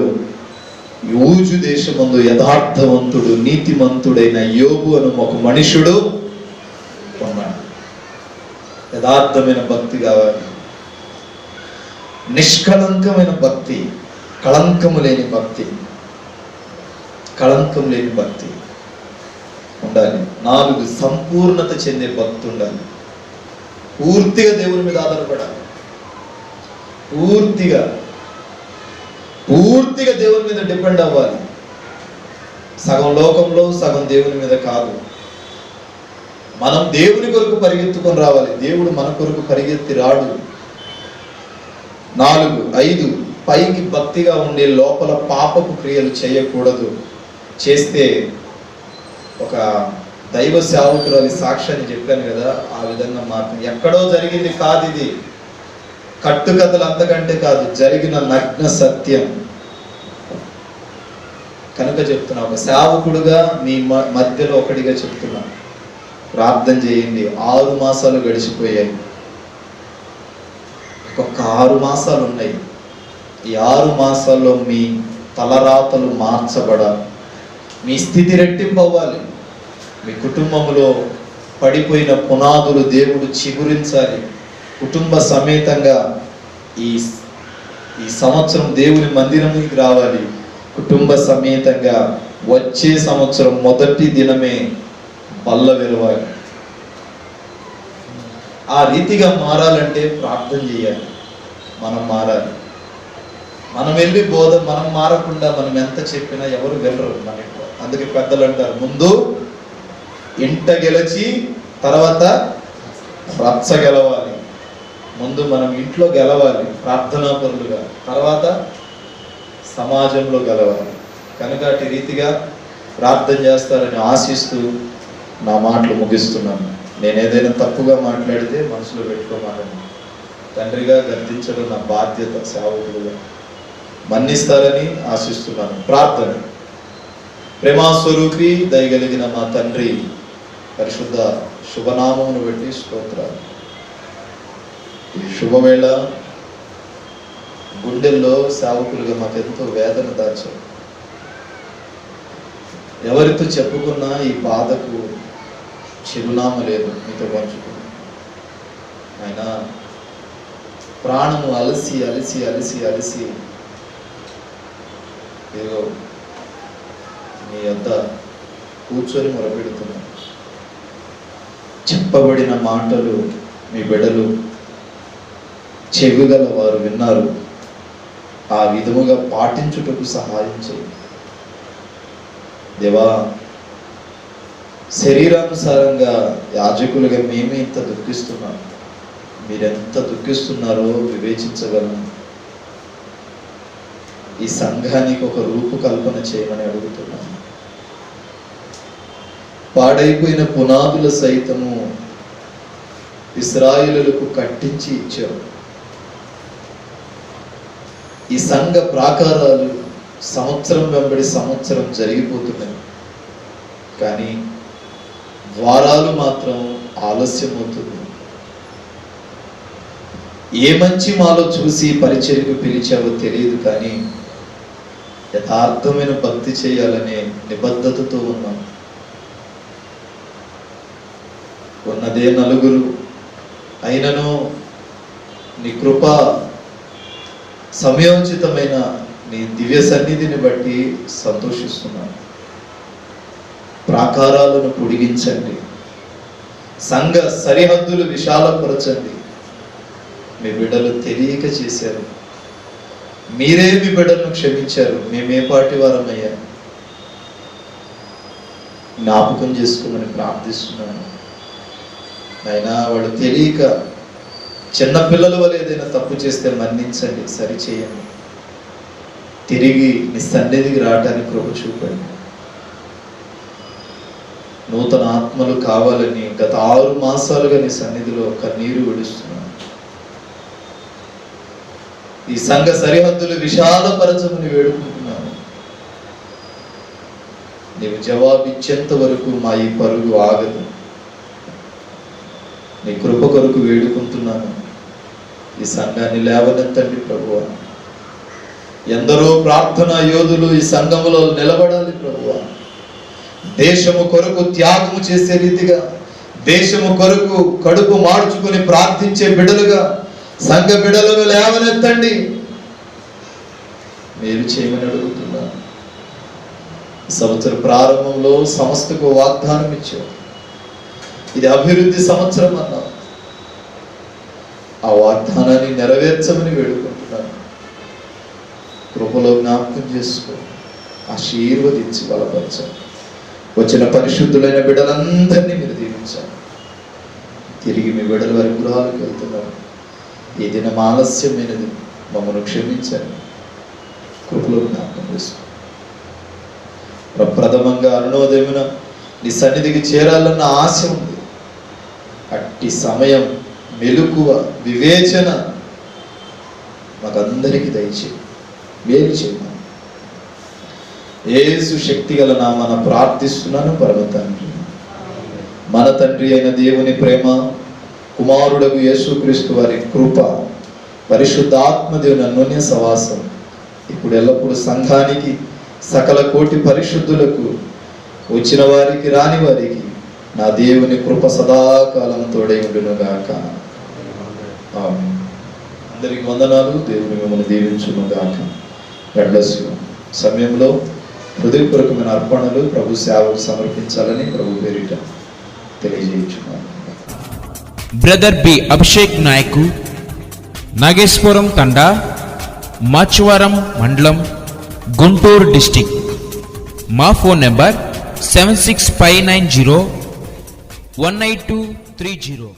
యూజు దేశమందు యథార్థవంతుడు నీతిమంతుడైన యోబు అను ఒక మనుషుడు ఉన్నాడు. యథార్థమైన భక్తి కావాలి, నిష్కళంకమైన భక్తి, కళంకము లేని భక్తి, కళంకం లేని భక్తి ఉండాలి. 4, సంపూర్ణత చెందే భక్తి ఉండాలి. పూర్తిగా దేవుని మీద ఆధారపడాలి. పూర్తిగా దేవుని మీద డిపెండ్ అవ్వాలి. సగం లోకంలో సగం దేవుని మీద కాదు. మనం దేవుని కొరకు పరిగెత్తుకొని రావాలి, దేవుడు మన కొరకు పరిగెత్తి రాడు. 4, 5, పైకి భక్తిగా ఉండే లోపల పాపపు క్రియలు చేయకూడదు. చేస్తే ఒక దైవ సేవకురాలి సాక్ష్యాన్ని చెప్పాను కదా, ఆ విధంగా మాత్రం ఎక్కడో జరిగింది కాదు, ఇది కట్టుకథలు అంతకంటే కాదు, జరిగిన నగ్న సత్యం. కనుక చెప్తున్నా, ఒక సేవకుడుగా మీ మధ్యలో ఒకటిగా చెప్తున్నా, ప్రార్థన చేయండి. 6 మాసాలు గడిచిపోయాయి, ఇంకొక 6 మాసాలు ఉన్నాయి. ఈ 6 మాసాల్లో మీ తలరాతలు మార్చబడాలి, మీ స్థితి రెట్టింపు అవ్వాలి, మీ కుటుంబంలో పడిపోయిన పునాదులు దేవుడు చిగురించాలి. కుటుంబ సమేతంగా ఈ సంవత్సరం దేవుని మందిరానికి రావాలి. కుటుంబ సమేతంగా వచ్చే సంవత్సరం మొదటి దినమే బల్ల విరవాలి. ఆ రీతిగా మారాలంటే ప్రార్థన చేయాలి. మనం మారాలి. మనం వెళ్ళి మనం మారకుండా మనం ఎంత చెప్పినా ఎవరు వెళ్ళరు మన ఇంట్లో. అందుకే పెద్దలు అంటారు, ముందు ఇంట గెలిచి తర్వాత రచ్చ గెలవాలి. ముందు మనం ఇంట్లో గెలవాలి ప్రార్థనాపరులుగా, తర్వాత సమాజంలో గెలవాలి. కనుక అటు రీతిగా ప్రార్థన చేస్తారని ఆశిస్తూ నా మాటలు ముగిస్తున్నాను. నేను ఏదైనా తప్పుగా మాట్లాడితే మనసులో పెట్టుకోమాలని, తండ్రిగా గర్దించడం నా బాధ్యత, సేవకులుగా మన్నిస్తారని ఆశిస్తున్నాను. ప్రార్థన. ప్రేమాస్వరూపి దయగలిగిన మా తండ్రి, పరిశుద్ధ శుభనామమును బట్టి స్తోత్రాలు. ఈ శుభవేళ గుండెల్లో సేవకులుగా మాకెంతో వేదన దాచారు. ఎవరితో చెప్పుకున్నా ఈ బాధకు చిరునామ లేదు, మీతో పంచుకున్నా. ఆయన ప్రాణము అలసి అలసి అలసి అలసి ఏదో మీ వద్ద కూర్చొని మొరపెడుతున్నా. చెప్పబడిన మాటలు మీ బిడ్డలు చెవిగల వారు విన్నారు. ఆ విధముగా పాటించుటకు సహాయం చేయండి దేవా. శరీరానుసారంగా యాజకులుగా మేమే ఇంత దుఃఖిస్తున్నాం, మీరెంత దుఃఖిస్తున్నారో వివేచించగలను. ఈ సంఘానికి ఒక రూపకల్పన చేయమని అడుగుతున్నాను. పాడైపోయిన పునాదుల సైతము ఇశ్రాయేలులకు కట్టించి ఇచ్చారు. ఈ సంఘ ప్రాకారాలు సంవత్సరం వెంబడి సంవత్సరం జరిగిపోతున్నాయి, కానీ ద్వారాలు మాత్రం ఆలస్యం అవుతుంది. ఏ మంచి మాలో చూసి పరిచర్యకు పిలిచావో తెలియదు, కానీ యథార్థమైన భక్తి చేయాలనే నిబద్ధతతో ఉన్నాం. ఉన్నదే నలుగురు, అయినను నీ కృప సమయోచితమైన నీ దివ్య సన్నిధిని బట్టి సంతోషిస్తున్నాను. ప్రాకారాలను పొడిగించండి, సంఘ సరిహద్దులు విశాలపరచండి. మీ బిడ్డలు తెలియక చేశారు, మీరే మీ బిడ్డలను క్షమించారు. మేమే పాటి వారమయ్యా, జ్ఞాపకం చేసుకోమని ప్రార్థిస్తున్నాను. అయినా వాళ్ళు తెలియక చిన్న పిల్లల వల్ల ఏదైనా తప్పు చేస్తే మన్నించండి, సరిచేయండి. తిరిగి నీ సన్నిధికి రావడానికి కృప చూపండి. నూతన ఆత్మలు కావాలని గత 6 మాసాలుగా నీ సన్నిధిలో కన్నీరు విడుస్తున్నాను. ఈ సంఘ సరిహద్దులు విశాలపరచమని వేడుకుంటున్నాను. నీవు జవాబిచ్చేంత వరకు మా ఈ పరుగు ఆగదు. నీ కృప కొరకు వేడుకుంటున్నాను. ఈ సంఘాన్ని లేవనెత్తండి ప్రభువా. ఎందరో ప్రార్థనా యోధులు ఈ సంఘములో నిలబడాలి ప్రభువా. దేశము కొరకు త్యాగము చేసే రీతిగా, దేశము కొరకు కడుపు మార్చుకుని ప్రార్థించే బిడ్డలుగా సంఘ బిడ్డలను లేవనెత్తండి. మేలు చేయమని అడుగుతున్నాను. సంవత్సర ప్రారంభంలో సంస్థకు వాగ్దానం ఇచ్చావు, ఇది అభివృద్ధి సంవత్సరం అన్నావు. ఆ వాగ్దానాన్ని నెరవేర్చమని వేడుకుంటున్నాను. కృపలో జ్ఞాపకం చేసుకో, ఆశీర్వదించి బలపరచండి. వచ్చిన పరిశుద్ధులైన బిడ్డలందరినీ మీరు దీవించాలి. తిరిగి మీ బిడ్డల వారి గృహాలకు వెళ్తున్నారు. ఈ దినం ఆలస్యమైనది, మమ్మల్ని క్షమించండి. కృపలో జ్ఞాపకం చేసుకో. ప్రప్రథమంగా అరుణోదయమున నీ సన్నిధికి చేరాలన్న ఆశ ఉంది. అట్టి సమయం, మెలకువ, వివేచన మాకందరికీ దయచేయి, మేలు చేయమని యేసు శక్తి గల నామమున ప్రార్థిస్తున్నాను పరమ తండ్రి. మన తండ్రి అయిన దేవుని ప్రేమ, కుమారుడగు యేసుక్రీస్తు వారి కృప, పరిశుద్ధాత్మ దేవుని అన్యోన్య సహవాసం ఇప్పుడు ఎల్లప్పుడూ సంఘానికి, సకల కోటి పరిశుద్ధులకు, వచ్చిన వారికి రాని వారికి నా దేవుని కృప సదాకాలం తోడై ఉండును గాక. ఆమేన్. అందరికి వందనాలు. దేవుని మిమ్మల్ని దీవించును గాక. God bless you. సమయంలో హృదయపూర్వకమైన అర్పణలు ప్రభు సేవకు సమర్పించాలని ప్రభు పేరిట తెలియజేయించున్నాను. బ్రదర్ బి అభిషేక్ నాయకు, నాగేశ్వరం తండా, మాచవరం మండలం, గుంటూరు డిస్టిక్. మా ఫోన్ నెంబర్ 7659018230.